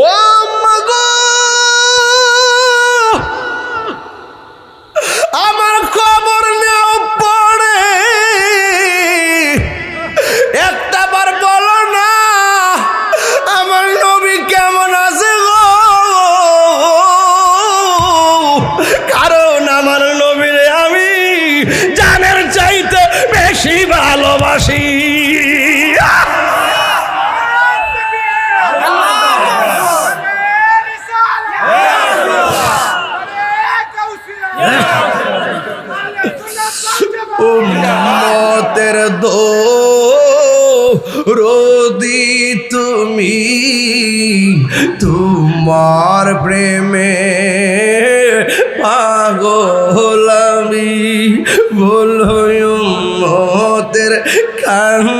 ও আম্মা গো, আমার খবর নেও পড়ে, একটা বার বলো না আমার নবী কেমন আছে গো, কারণ আমার নবীরে আমি জানের চাইতে বেশি ভালোবাসি। উম্মতের দরদি তুমি, তোমার প্রেমে পাগল আমি, বলো উম্মতের কান্ডারি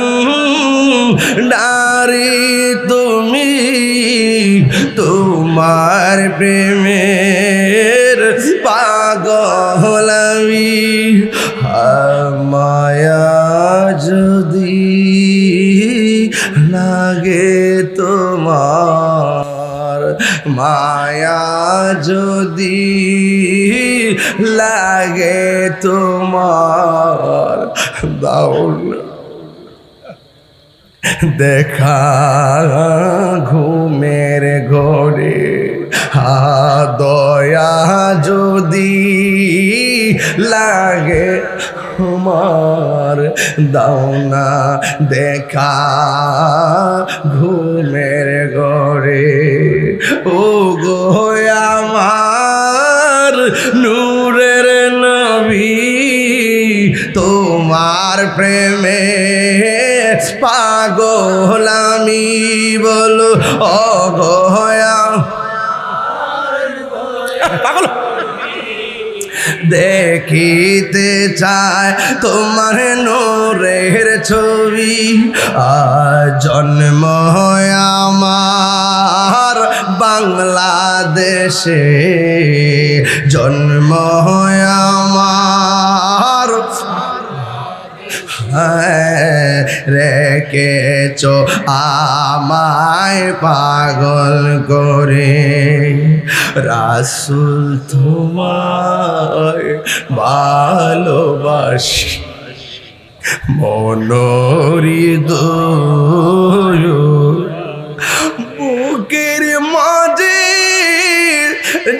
তুমি, তোমার প্রেমের পাগল আমি। মায়া যদি লাগে তোমার, মায়া যদি লাগে তোমার, দাও না দেখা ঘুমের ঘরে, দয়া যদি লাগে তোমার, দাও না দেখা ঘুমের ঘরে। ও গো আমার নূরের নবী, তোমার প্রেমে পাগল আমি, বলো ও গো পাগল। দেখিতে চায় তোমার নূরের ছবি, জন্ম আমার বাংলাদেশে, জন্ম আমার রেখেছ আমায় পাগল করে, রাসূল তোমায় ভালোবাসি মনোহৃদয়, বুকের মাঝে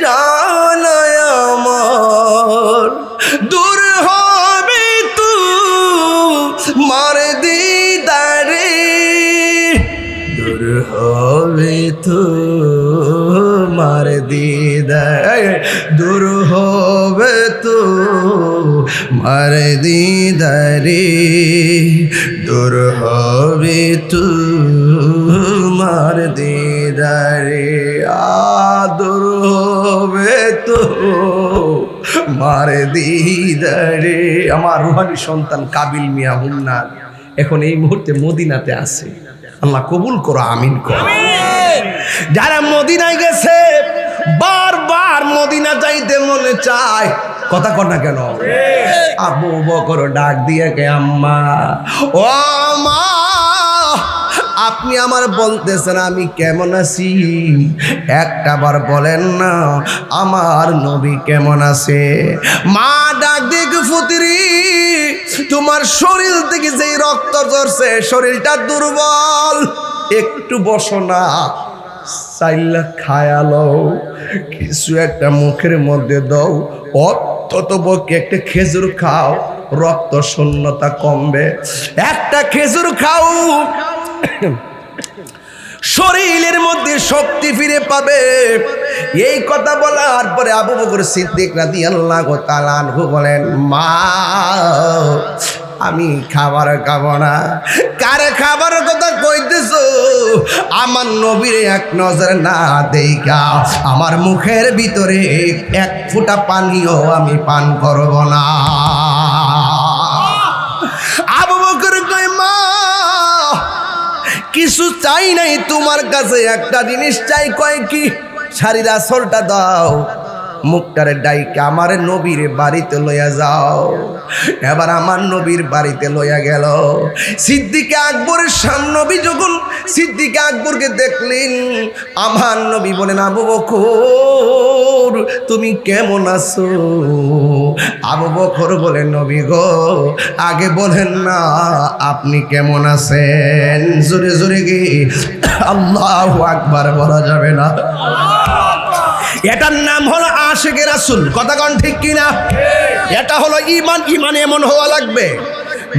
জানায় আমার, দূর হবে তোমার দিদারে, দূর হবে তোমার দিদারে, দূর হবে তোমার দিদারে, দূর হবে তোমার দিদারে, দূর হবে তোমার দিদারে। আমার রুহানি সন্তান কাবিল মিয়া হুন্নার এখন এই মুহূর্তে মদিনাতে আছে, আল্লাহ কবুল করো, আমিন করো। যারা মদিনায় গেছে বারবার মদিনা যাইতে মনে চায়, কথা কর না কেন? আবু বকর ডাক দিয়ে কে আম্মা, ও মা আপনি আমার বলতেছেন আমি কেমন আছি, একটা বার বলেন না আমার নবী কেমন আছে। মা ডাক দিয়ে ফুতিরি, তোমার শরীর থেকে যেই রক্ত ঝরছে শরীরটা দুর্বল, একটু বসো না, চাইলা খায়ালো কিছু একটা মুখের মধ্যে দাও, অত্যত বকে একটা খেজুর খাও, রক্ত শূন্যতা কমবে, একটা খেজুর খাও, শরীরের মধ্যে শক্তি ফিরে পাবে। এই কথা বলার পরে আবু বকর সিদ্দিক রাদিয়াল্লাহু তাআলা আনহু বলেন, মা আমি খাবার খাবো না। কারে খাবার কথা কইতেছো? আমার নবীর এক নজর না দেইখা আমার মুখের ভিতরে এক ফোঁটা পানিও আমি পান করব না। আবু বকর কই, মা কিছু চাই নাই তোমার কাছে, একটা জিনিস চাই। কয় কি? শাড়ির আঁচলটা দাও। মুখটারে ডাইকে আমার নবীর বাড়িতে লইয়া যাও। এবার আমার নবীর বাড়িতে লইয়া গেল। সিদ্দিকে আকবরের সামনে নবী যখন সিদ্দিকে আকবরকে দেখলেন, আমার নবী বলেন, আবু বকর তুমি কেমন আছো? আবু বকর বলেন, নবী গো আগে বলেন না আপনি কেমন আছেন? জোরে জোরে কি আল্লাহু আকবার বলা যাবে না? এটার নাম হলো আশিকে রাসূল। কথা কোন ঠিক কিনা? এটা হলো ঈমান। ঈমান এমন হওয়া লাগবে।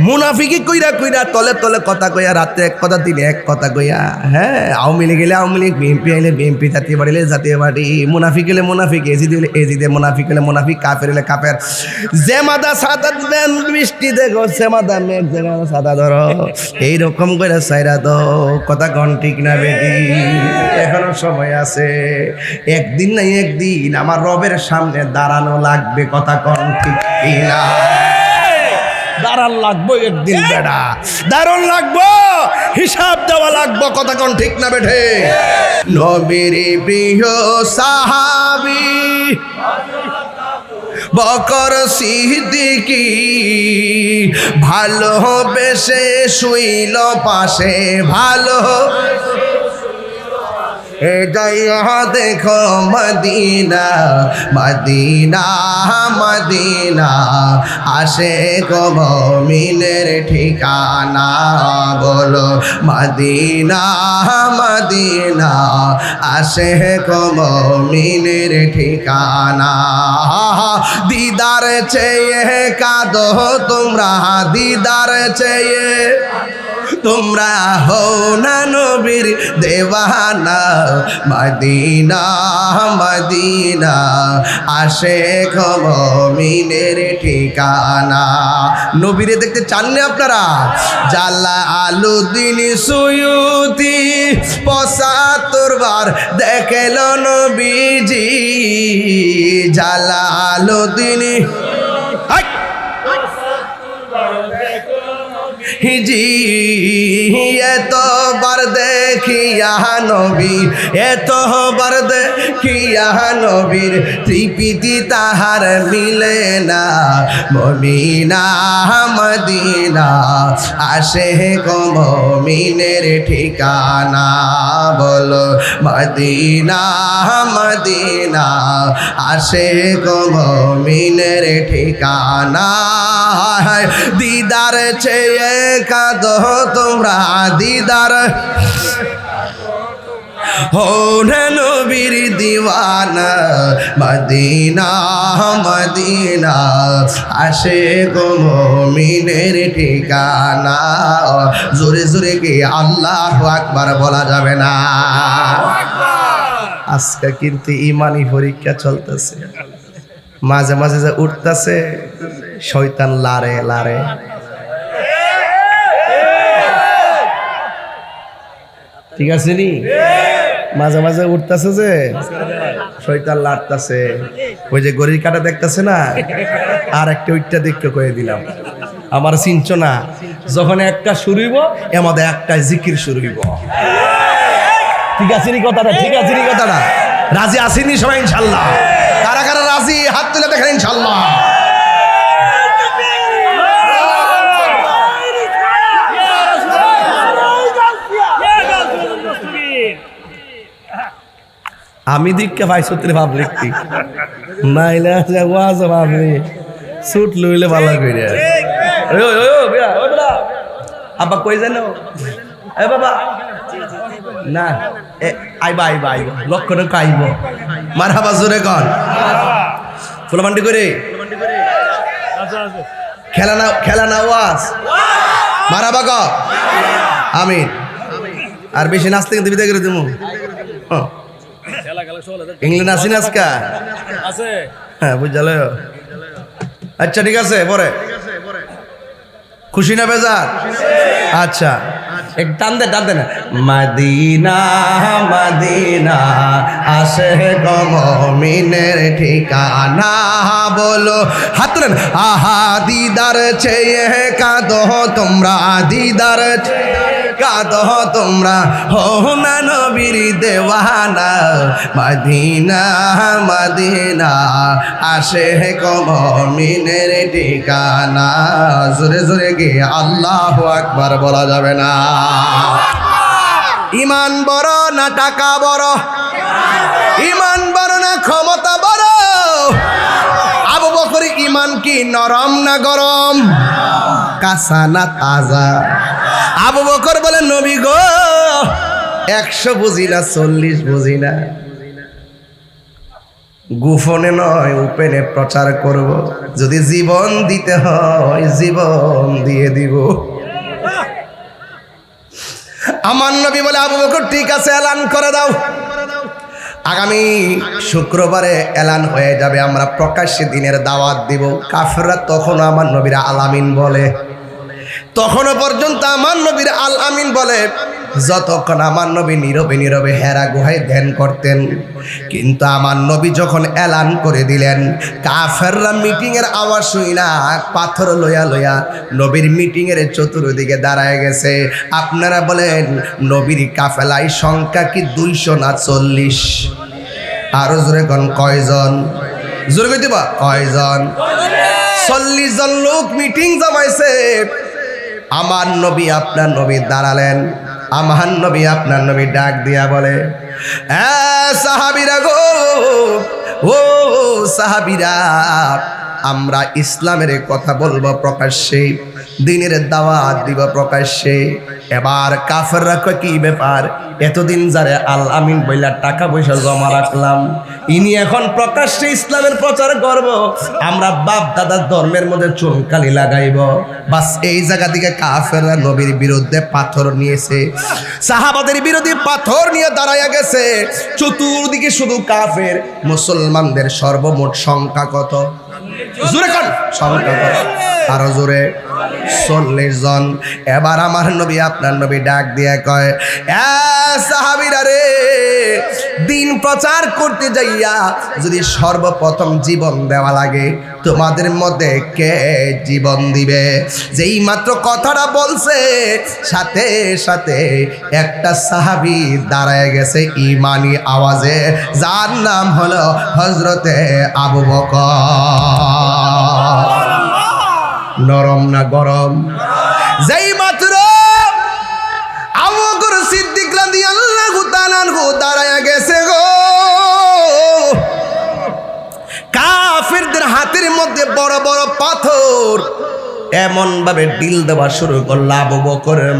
মুনাফিকি কইরা কইরা তলে তলে কথা কইয়া, রাতে এক কথা দিনে এক কথা কইয়া, হ্যাঁ আওয়ামী লীগ গেলে আওয়ামী লীগ, বিএনপি আইলে বিএনপি, জাতীয় পার্টি হলে জাতীয় পার্টি, মুনাফিক হলে মুনাফিক, এজিদি হলে এজিদে, মুনাফিক হলে মুনাফিক, কাফের হলে কাফের। যে মাদা সাদা দেন বৃষ্টি দেখো, সে মাদা মেঘ দেখো সাদা ধরো, এইরকম করে সাইরা দো। কথা কোন ঠিক না বেটি? এখনো সময় আছে। একদিন না একদিন আমার রবের সামনে দাঁড়ানো লাগবে। কথা কোন ঠিক কিনা? দাঁড়ান লাগবো একদিন বেটা, দাঁড়ান লাগবো, হিসাব দেওয়া লাগবো। কথা কোন ঠিক না বেঠে? নবীর প্রিয় সাহাবী বকর সিদ্দিকী ভালোবেসে শুইল পাশে, ভালো এ যাইয়া দেখো মদিনা, মদিনা মদিনা আসে গো মুমিনের ঠিকানা। বলো মদিনা মদিনা আসে গো মুমিনের ঠিকানা। দিদার চেয়ে কাঁদো তোমরা, দিদার চেয়ে তোমরা হও না নবীর দেওয়ানা। মদিনা মদিনা আসে গো মুমিনের ঠিকানা। নবীরে দেখতে চাননি আপনারা? জালালউদ্দিন সুয়ুতি ৭৫ বার দেখল নবীজি। জালালউদ্দিন হিজি এতবার দেখিয়া নবী, এতবার দেখিয়া নবীর তৃপ্তি তাহার মিলে না। মুমিনা মদিনা আসে গো মুমিনের ঠিকানা। বলো মদিনা মদিনা আসে গো মুমিনের ঠিকানা। দিদার চেয়ে কাঁদো তোমরা, দিদার হো না নবীর দিওয়ানা। মদিনা মদিনা আসে গো মুমিনের ঠিকানা। জোরে জোরে কি আল্লাহু আকবার বলা যাবে না? আজকে কিন্তু ইমানি পরীক্ষা চলতেছে। মাঝে মাঝে যে উঠতেছে শয়তান লারে লারে। ঠিক আছে নি? মাঝে মাঝে উঠতেছে যে শয়তান লাড়তেছে। ওই যে গড়ির কাটা দেখতেছে না, আর একটা ওইটা দেখতে কয়ে দিলাম, আমার চিনছ না? যখন একটা শুরু হইব এমদে একটা জিকির শুরু হইব। ঠিক আছে নি কথাটা? ঠিক আছে নি কথাটা? রাজি আসেনি সবাই ইনশাল্লাহ? কারা কারা রাজি হাত তুলে দেখেন ইনশাল্লাহ। আমি দিককে ভাই সত্যি ভাবলি নাইলে ওয়াজ ভাবলি সুট লইলে ভালো করে। আব্বা কই জানো? এ বাবা না, আইবা আইবা আইবা, লক্ষণ আইব। মারহাবা জোরে কর, ফুলমান্ডি করে খেলা না, খেলা না ওয়াজ মারহাবা ক আমিন। আর বেশি নাচতে কিন্তু বিদায় করে দেবো। ইংল্যান্ড আসি না আজকা? হ্যাঁ বুঝাল। আচ্ছা ঠিক আছে, পরে খুশি না বেজার? আচ্ছা এক টান দে, টান দে না। মদিনা মদিনা আসে গো মুমিনের ঠিকানা। বলো হাত তুলেন। আহা দিদার চেয়ে কাঁদো তোমরা, দিদার চেয়ে কাঁদো তোমরা হো না নবীর দেওয়ানা মদিনা মদিনা আসে মুমিনের ঠিকানা জোরে জোরে গিয়ে আল্লাহু আকবার বলা যাবে না ইমান বড় না টাকা বড় ইমান বড় না ক্ষমতা বড় আবু বকর ইমান কি নরম না গরম কাঁচা না তাজা আবু বকর বলে নবী গো 100 বুঝি না 40 বুঝি না গোপনে নয় ওপেনে প্রচার করব যদি জীবন দিতে হয় জীবন দিয়ে দিব আমার নবী বলে আবু বকর ঠিক আছে এলান করে দাও আগামী শুক্রবারে এলান হয়ে যাবে আমরা প্রকাশ্যে দিনের দাওয়াত দিব কাফেররা তখন আমার নবীর আল আমিন বলে তখনও পর্যন্ত আমার নবীর আল আমিন বলে যতক্ষণ আমার নবী নীরবে নীরবে হেরা গুহায় ধ্যান করতেন কিন্তু আমার নবী যখন এলান করে দিলেন কাফেররা মিটিং এর আওয়াজ শুই না পাথর লইয়া লইয়া নবীর মিটিং এর চতুর্দিকে দাঁড়ায় গেছে আপনারা বলেন নবীর কাফেলায় সংখ্যা কি 200 না 40 আরো জোরে কোন কয়জন জোরে কইতে বা কয়জন 40 জন লোক মিটিং জমাইছে আমার নবী আপনার নবী দাঁড়ালেন আমার নবী আপনার নবী ডাক দিয়া বলে সাহাবীরা গো ও সাহাবীরা আমরা ইসলামের কথা বলবো প্রকাশ্যে দিনের দাওয়াত দিব প্রকাশ্যে এবার কাফেররা কয় কি ব্যাপার এতদিন যারে আল আমিন বইলা টাকা পয়সা জমা রাখলাম ইনি এখন প্রকাশ্যে ইসলামের প্রচার করব আমরা বাপ দাদার ধর্মের মধ্যে চুনকালি লাগাইব বাস এই জায়গা থেকে কাফেররা নবীর বিরুদ্ধে পাথর নিয়েছে সাহাবাদের বিরুদ্ধে পাথর নিয়ে দাঁড়ায়া গেছে চতুর্দিকে শুধু কাফের মুসলমানদের সর্বমোট সংখ্যা কত জোরে কোন সংখ্যা কত আরো জোরে 40 জন এবার আমার নবী আপনার নবী ডাক দিয়ে কয় সাহাবীরা রে দিন প্রচার করতে যাইয়া যদি সর্বপ্রথম জীবন দেওয়া লাগে তোমাদের মধ্যে কে জীবন দিবে যেই মাত্র কথাটা বলছে সাথে সাথে একটা সাহাবী দাঁড়ায় গেছে ঈমানি আওয়াজে যার নাম হলো হযরতে আবু বকর নরম না গরম যেই মাত্র আবু বকর সিদ্দিক রাদিয়াল্লাহু তাআলা দাঁড়ায়া গেছে গো কাফিরদের হাতের মধ্যে বড় বড় পাথর এমন ভাবে ডিল দেওয়া শুরু করল আবু বকরের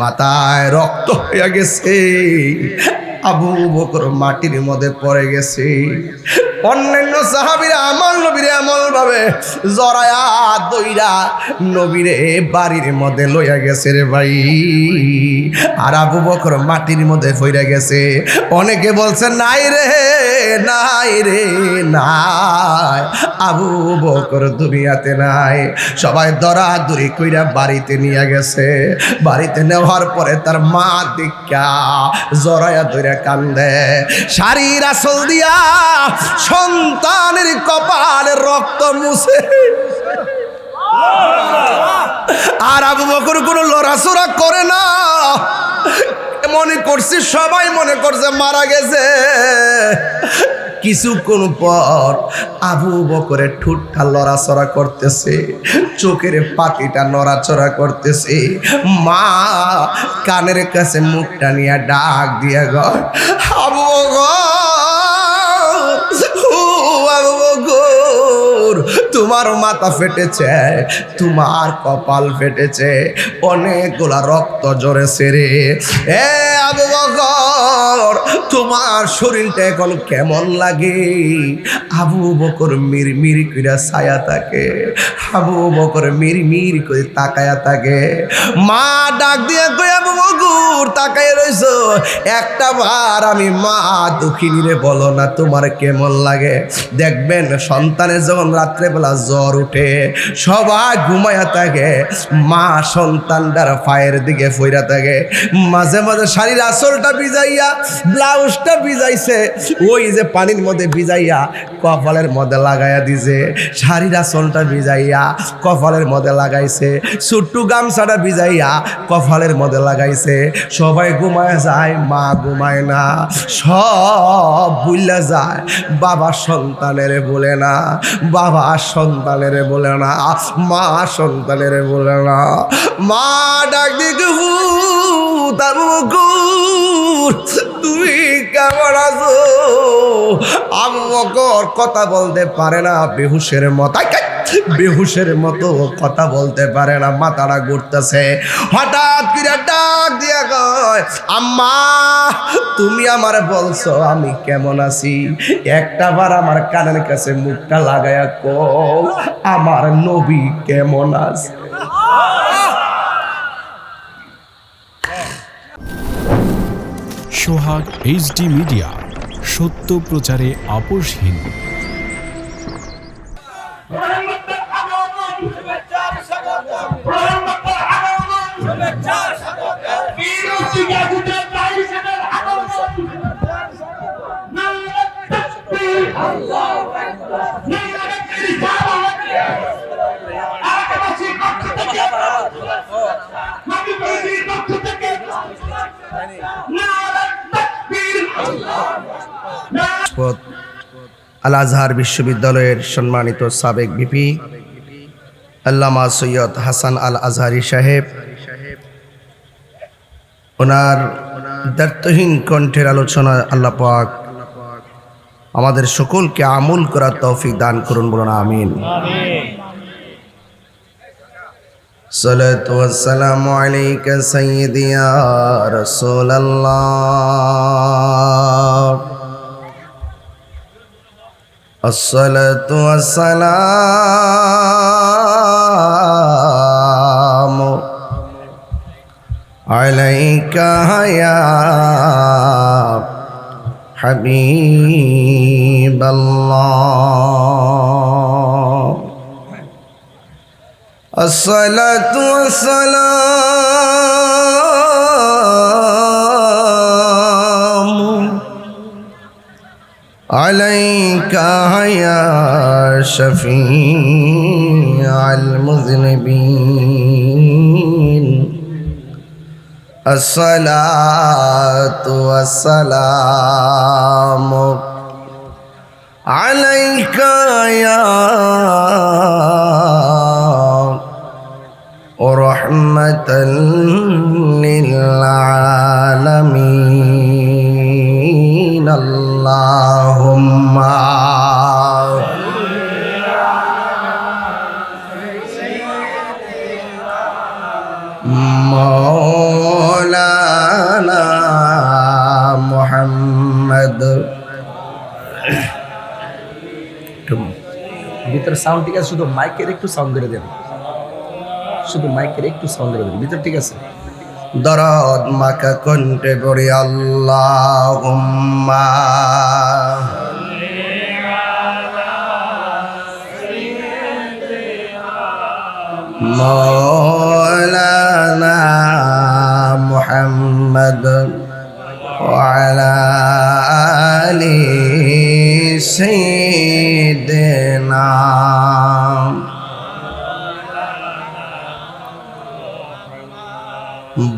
মাথায় রক্ত হয়ে গেছে আবু বকর মাটির মধ্যে পড়ে গেছে অন্যান্য সাহাবীরা আমার নবীরে এমন ভাবে জড়ায়া দইরা নবীরে বাড়ির মধ্যে লইয়া গেছে রে ভাই আর আবু বকর মাটির মধ্যে পড়ে গেছে অনেকে বলছে নাই রে নাই আবু বকর দুনিয়াতে নাই সবাই দরাদরি কইরা বাড়িতে নিয়ে গেছে বাড়িতে নেওয়ার পরে তার মা দেখা জড়ায়া দইরা কান্দে শাড়ির আঁচল দিয়া সন্তানের কপালে রক্ত মুছে আর আবু বকর কোনো লড়াচড়া করে না মনে করছি সবাই মনে করছে মারা গেছে কিছুক্ষণ পর আবু বকরের ঠোঁটটা লড়াচড়া করতেছে চোখের পাতিটা নড়াচড়া করতেছে মা কানের কাছে মুখটা নিয়ে ডাক দিয়া গো আবু বকর তোমার মাথা ফেটেছে তোমার কপাল ফেটেছে অনেকগুলা রক্ত ঝরেছে রে এ আবু বকর তোমার শরীরটা এখন কেমন লাগে আবু বকর মিরমির কইরা ছায়া থাকে আবু বকর মিরমির করে তাকায়া থাকে মা ডাক দিয়া কই আবু বকর তাকায় রইছো একটা বার আমি মা দুঃখিনী রে বলো না তোমার কেমন লাগে দেখবেন সন্তানের যখন রাত্রেবেলা জ্বর উঠে সবাই ঘুমায়া থাকে মা সন্তানটার পায়ের দিকে ফইরা থাকে মাঝে মাঝে শাড়ির আঁচলটা ভিজাইয়া ব্লাউজটা ভিজাইছে, ওই যে পানির মধ্যে ভিজাইয়া কপালের মধ্যে লাগাইয়া দিছে, শাড়ির আঁচলটা ভিজাইয়া কপালের মধ্যে লাগাইছে, ছোট্ট গামছাটা ভিজাইয়া কপালের মধ্যে লাগাইছে। সবাই ঘুমায় যায়, মা ঘুমায় না, সব ভুইলা যায়। বাবা সন্তানের বলে না, বাবা সন্তানের বলে না, মা সন্তানের বলে না। মা ডাক দিকে তুমি কেমন আছো? আবু বকর কথা বলতে পারে না, বেহুশের মতো বেহুশের মতো কথা বলতে পারে না, মাথাটা ঘুরতেছে। হঠাৎ করে ডাক দিয়া কয়, আম্মা তুমি আমার বলছো আমি কেমন আছি? একটা বার আমার কানের কাছে মুখটা লাগায়া কও আমার নবী কেমন আছে? সোহাগ এইচডি মিডিয়া, সত্য প্রচারে আপোষহীন। আল আজহার বিশ্ববিদ্যালয়ের সম্মানিত সাবেক ভিপি আল্লামা সৈয়দ হাসান আল আজহারি সাহেব, ওনার দায়িত্বহীন কণ্ঠের আলোচনা আল্লাহ পাক আমাদের সকলকে আমল করার তৌফিক দান করুন, বলুন আমিন। সালাতু ওয়াসসালামু আলাইকা সাইয়্যিদি ইয়া রাসূলুল্লাহ, আসসালাতু ওয়াসসালামু আলাইকা ইয়া হাবিবাল্লাহ, আসসালাতু ওয়াসসালামু আলাইকা ইয়া শাফিআল মুযনিবিন, আসসালাতু ওয়াসসালামু আলাইকা ইয়া রাহমাতাল লিল আলামিন, আল্লাহুম্মা মাওলানা মুহাম্মদ। ভিতরে সাউন্ড ঠিক আছে, শুধু মাইকের একটু সাউন্ড করে দেন, শুধু মাইকের একটু সাউন্ড করে দেন, ভিতরে ঠিক আছে। দরদ মাকা কণ্ঠে পড়ি আল্লাহুম্মা মাওলানা মুহাম্মদ ওয়া আলা আলি সাইয়্যিদিনা।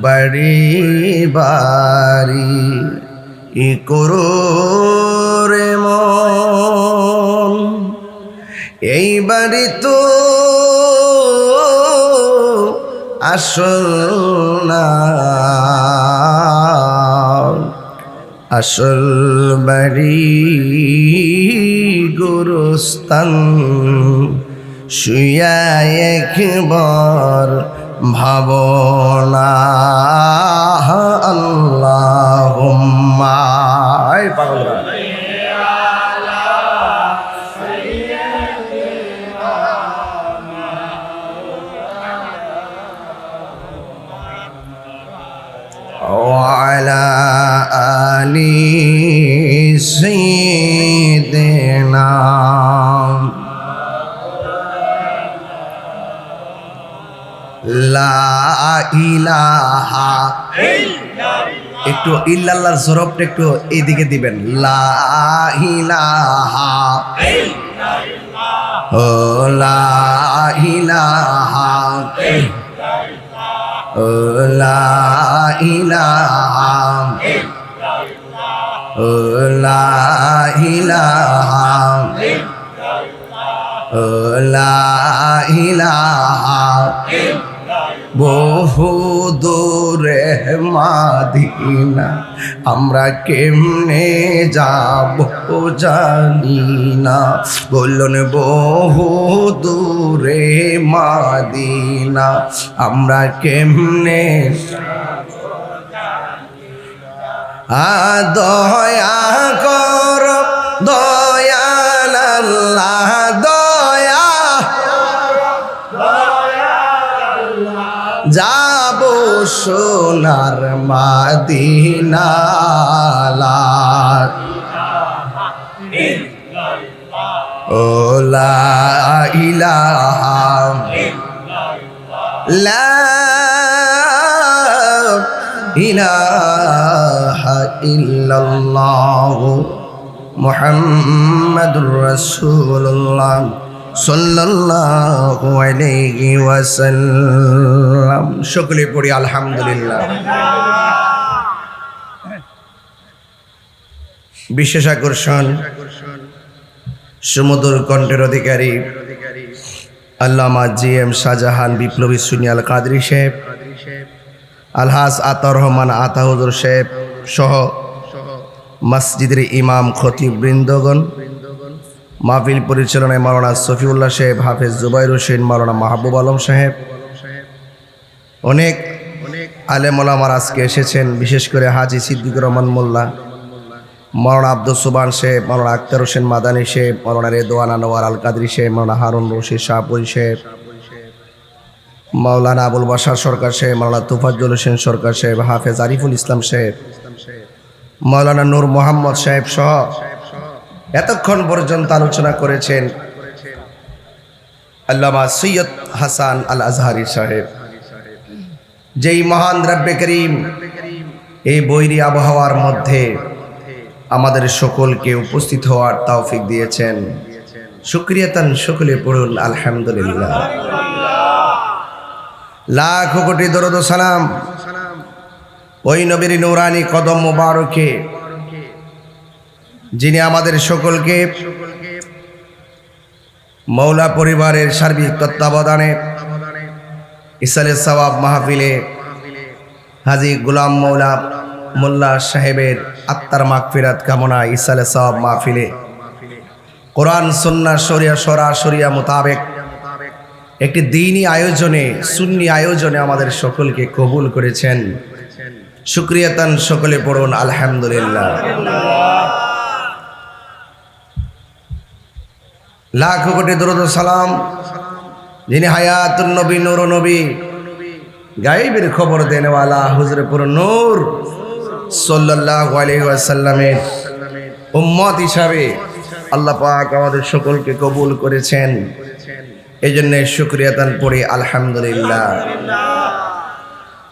বাড়ি বাড়ি ই করো রে মন, এই বাড়ি তো আসল না, আসল বাড়ি গুরুস্থান, শুয়া একবার ভাবনা আল্লাহুম্মা। এই পাগল وعلى آل سيدنا لا إله إلا একটু ইল্লাল্লাহর জরবটা একটু এইদিকে দিবেন। লা ইলাহা ও লা ইলাহা ও লা ইলাহা ও লা ইলাহা ও লা ইলাহা বহু দূরে মাদিনা আমরা কেমনে যাব জানি না। বলুন বহু দূরে মাদিনা আমরা কেমনে দয়া কর দয়াল আল্লাহ দয়া যাব সোনার মাদিনা ও লা ইলাহা লা ইলাহা ইল্লাল্লাহ মুহাম্মাদুর রাসূলুল্লাহ সাল্লাল্লাহু আলাইহি ওয়াসাল্লাম। সকলে পড়ি আলহামদুলিল্লাহ। বিশেষ আকর্ষণ সুমধুর কণ্ঠের অধিকারী আল্লামা জি.এম. শাহজাহান বিপ্লবী সুন্নি আল কাদরি সাহেব, আলহাজ আতাউর রহমান আতা হুজুর সাহেব সহ মসজিদের ইমাম খতিব বৃন্দগণ, মাহফিল পরিচালনায় মাওলানা সফিউল্লাহ সাহেব, হাফেজ জুবাইর হোসেন, মাওলানা মাহবুব আলম সাহেব, অনেক আলেম ওলামার আজকে এসেছেন। বিশেষ করে হাজি সিদ্দিকুর রহমান মোল্লা, মাওলানা আব্দুল সুবহান সাহেব, মাওলানা আক্তার হোসেন মাদানী সাহেব, মাওলানা রেদওয়ান আনোয়ার আল কাদরি সাহেব, মাওলানা হারুন রশিদ শাহপুরী সাহেব, মাওলানা আবুল বাশার সরকার সাহেব, মাওলানা তোফাজ্জল হোসেন সরকার সাহেব, হাফেজ আরিফুল ইসলাম সাহেব, মাওলানা নূর মোহাম্মদ সাহেব সহ এতক্ষণ পর্যন্ত আলোচনা করেছেন আল্লামা সৈয়দ হাসান আল আজহারি সাহেব। যেই মহান রব্বে করিম এই বৈরী আবহাওয়ার মধ্যে আমাদের সকলকে উপস্থিত হওয়ার তৌফিক দিয়েছেন, শুকরিয়াতান সকলে পড়ুন আলহামদুলিল্লাহ। লাখ কোটি দরুদ ও সালাম ওই নবীর নূরানি কদম মুবারকে যিনি আমাদের সকলকে মৌলা পরিবারের সার্বিক তত্ত্বাবধানে ইসালে সওয়াব মাহফিলে হাজী গোলাম মৌলা মোল্লা সাহেবের আত্মার মাগফিরাত কামনা ইসালে সওয়াব মাহফিলে কোরআন সুন্নাহ শরিয়া সরাসরিয়া মোতাবেক একটি দ্বীনি আয়োজনে সুন্নি আয়োজনে আমাদের সকলকে কবুল করেছেন, শুকরিয়াতান সকলে পড়ুন আলহামদুলিল্লাহ। লাখ কোটি দরুদ ও সালাম যিনি হায়াতুন নবী নূর নবী গায়েবের খবর দেনেওয়ালা হুজুরে পুর নূর সাল্লাল্লাহু আলাইহি ওয়াসাল্লামের উম্মত হিসাবে আল্লাহ পাক আমাদের সকলকে কবুল করেছেন, এই জন্য শুকরিয়াতান পড়ি আলহামদুলিল্লাহ।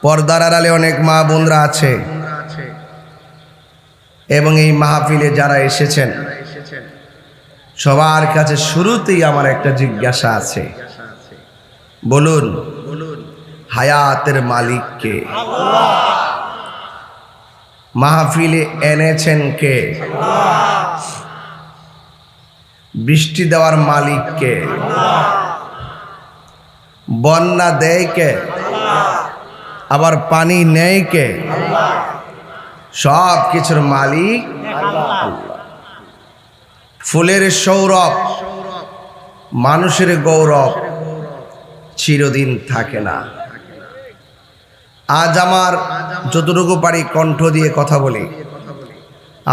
পর্দার আড়ালে অনেক মা বোনরা আছে এবং এই মাহফিলে যারা এসেছেন সবার কাছে শুরুতেই আমার একটা জিজ্ঞাসা আছে, বলুন হায়াতের মালিক কে? মাহফিলে এনেছেন কে? বৃষ্টি দেওয়ার মালিক কে? বন্যা দেয় কে? আবার পানি নেয় কে? সব কিছুর মালিক আল্লাহ। ফুলের সৌরভ মানুষের গৌরব চিরদিন থাকে না। আজ আমার যতটুকু পারি কণ্ঠ দিয়ে কথা বলি,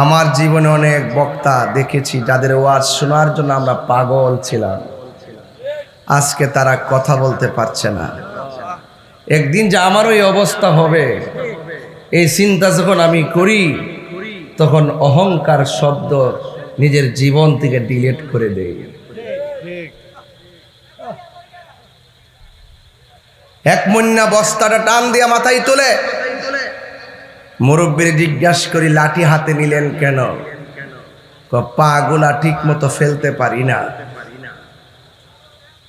আমার জীবনে অনেক বক্তা দেখেছি যাদের ওয়াজ শোনার জন্য আমরা পাগল ছিলাম, আজকে তারা কথা বলতে পারছে না। একদিন যে আমারও এই অবস্থা হবে এই চিন্তা যখন আমি করি তখন অহংকার শব্দ নিজের জীবন থেকে ডিলিট করে দেই। এক মন্যা বস্তাটা টান দিয়ে মাথায় তুলে মুরব্বীর জিজ্ঞাসা করি লাঠি হাতে নিলেন কেন? পা গুলা ঠিক মতো ফেলতে পারি না।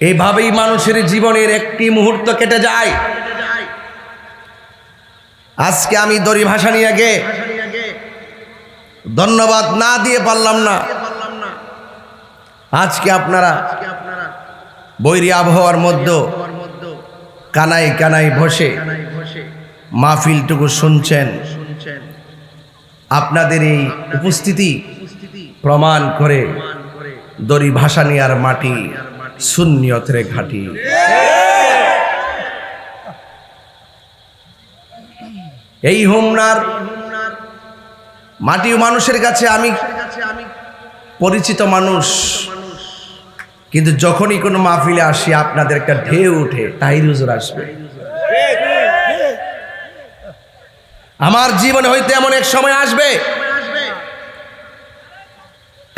এইভাবেই মানুষের জীবনের একটি মুহূর্ত কেটে যায়। আজকে আমি দড়ি ভাষা নিয়ে গে ধন্যবাদ না দিয়ে পারলাম না। আজকে আপনারা বৈরী আবহাওয়ার মধ্যে কানাই কানাই বসে মাহফিলটুকু শুনছেন। আপনাদের এই উপস্থিতি প্রমাণ করে দড়ি ভাষা নিয়ার মাটি সুন্নিয়তের ঘাটি। এই হোমনার মাটি মানুষের কাছে আমি পরিচিত মানুষ, কিন্তু যখনই কোনো মাহফিলে আসি আপনাদের একটা ঢেউ উঠে, তাহির হুজুর আসবে। আমার জীবনে হয়তো এমন এক সময় আসবে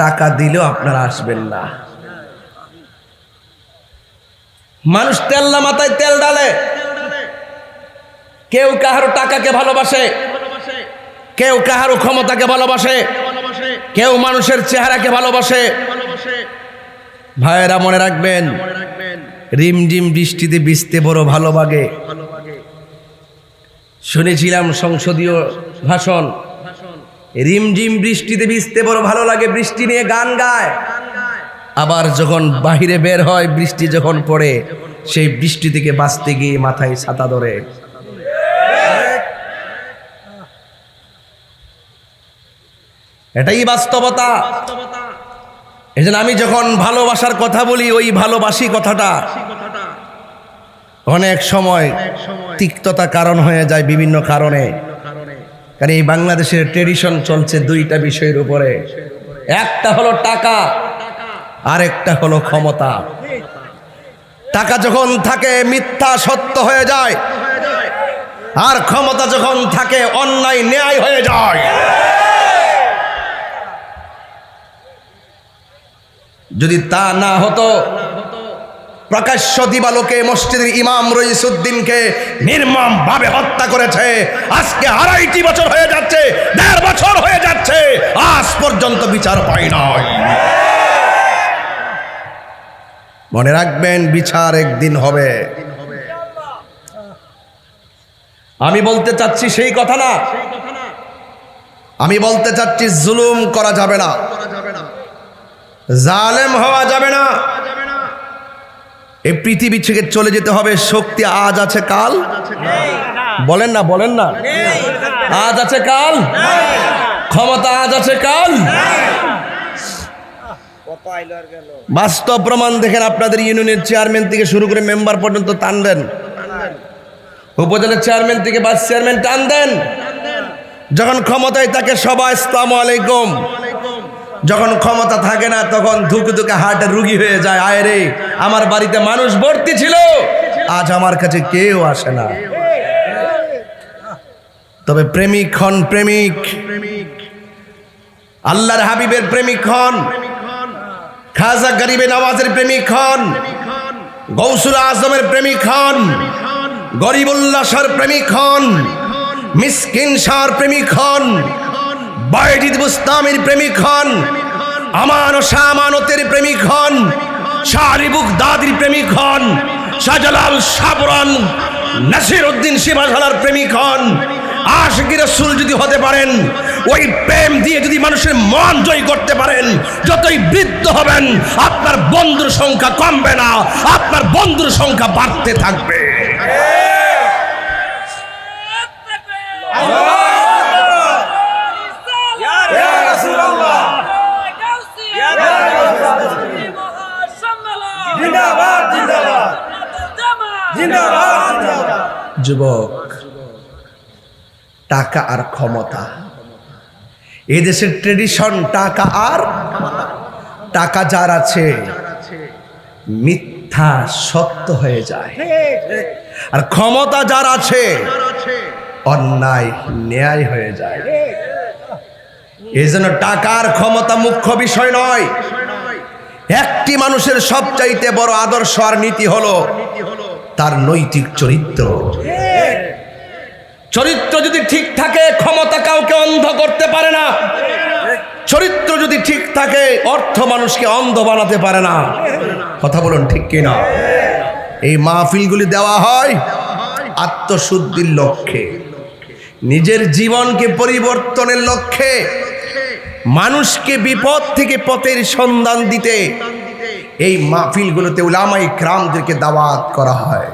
টাকা দিলেও আপনারা আসবেন না। মানুষ তেল্লা মাথায় তেল ডালে, কেউ কাহারো টাকাকে ভালোবাসে, কেউ কাহারো ক্ষমতাকে ভালোবাসে, কেউ মানুষের চেহারাকে ভালোবাসে। ভাইয়েরা মনে রাখবেন, রিমঝিম বৃষ্টিতে ভিজতে বড় ভালো লাগে। শুনেছিলাম সংসদীয় ভাষণ, রিমঝিম বৃষ্টিতে ভিজতে বড় ভালো লাগে, বৃষ্টি নিয়ে গান গায়। আবার যখন বাহিরে বের হয়, বৃষ্টি যখন পড়ে, সেই বৃষ্টি থেকে বাঁচতে গিয়ে মাথায় ছাতা ধরে। এটাই বাস্তবতা। এজন্য আমি যখন ভালোবাসার কথা বলি, ওই ভালোবাসি কথাটা অনেক সময় তিক্ততা কারণ হয়ে যায় বিভিন্ন কারণে। কারণ এই বাংলাদেশের ট্রেডিশন চলছে দুইটা বিষয়ের উপরে, একটা হলো টাকা, আরেকটা হলো ক্ষমতা। টাকা যখন থাকে মিথ্যা সত্য হয়ে যায়, আর ক্ষমতা যখন থাকে অন্যায় ন্যায় হয়ে যায়। যদি তা না হতো, প্রকাশ্য দিবালোকে মসজিদের ইমাম রইসুদ্দিনকে নির্মম ভাবে হত্যা করেছে। আজকে 2.5 বছর হয়ে যাচ্ছে, 1.5 বছর হয়ে যাচ্ছে, আজ পর্যন্ত বিচার পাই নাই। মনে রাখবেন, বিচার একদিন হবে। আমি বলতে চাচ্ছি সেই কথা না, আমি বলতে চাচ্ছি জুলুম করা যাবে না, জালেম হওয়া যাবে না। এই পৃথিবী থেকে চলে যেতে হবে। শক্তি আজ আছে কাল, বলেন না, বলেন না, আজ আছে কাল, ক্ষমতা আজ আছে কাল। বাস্তব প্রমাণ দেখেন। আপনাদের ইউনিয়নের চেয়ারম্যান থেকে শুরু করে মেম্বার পর্যন্ত টান দেন, উপজেলার চেয়ারম্যান থেকে ভাইস চেয়ারম্যান টান দেন। যখন ক্ষমতায় থাকে সবাই আসসালামু আলাইকুম, যখন ক্ষমতা থাকে না তখন ধুকে ধুকে হার্টের রুগী হয়ে যায়। আয় রে, আমার বাড়িতে মানুষ ভর্তি ছিল, আজ আমার কাছে কেউ আসে না। তবে প্রেমিক হন, প্রেমিক, আল্লাহর হাবিবের প্রেমিক হন, খাজা গরিবে নওয়াজের প্রেমিক হন, গৌসুল আজমের প্রেমিক হন, গরিবুল্লাহ শাহর প্রেমিক হন, মিসকিন শাহর প্রেমিক হন, বাইজিদ বুস্তামির প্রেমিক হন, আমান ও শামানতের প্রেমিক হন, শাহরিবুক দাদির প্রেমিক হন, শাহজালাল সাবরান নাসির উদ্দিন শিবাঝালার প্রেমিক হন। আশিকি রাসূল যদি হতে পারেন, ওই প্রেম দিয়ে যদি মানুষের মন জয় করতে পারেন, যতই বৃদ্ধ হবেন আপনার বন্ধুর সংখ্যা কমবে না, আপনার বন্ধুর সংখ্যা বাড়তে থাকবে। যুবক, টাকা আর ক্ষমতা, এই দেশের ট্রেডিশন টাকা আর টাকা যার আছে মিথ্যা সত্য হয়ে যায়, আর ক্ষমতা যার আছে অন্যায় ন্যায় হয়ে যায়। এই জন্য টাকার ক্ষমতা মুখ্য বিষয় নয়। একটি মানুষের সবচাইতে বড় আদর্শ আর নীতি হলো তার নৈতিক চরিত্র। চরিত্র যদি ঠিক থাকে ক্ষমতা কাউকে অন্ধ করতে পারে না। চরিত্র যদি ঠিক থাকে অর্থ মানুষকে অন্ধ বানাতে পারে না। কথা বলুন ঠিক কিনা? এই মাহফিলগুলি দেওয়া হয় আত্মশুদ্ধির লক্ষ্যে, নিজের জীবনকে পরিবর্তনের লক্ষ্যে, মানুষকে বিপদ থেকে পথের সন্ধান দিতে এই মাহফিলগুলোতে উলামায়ে কেরামদেরকে দাওয়াত করা হয়।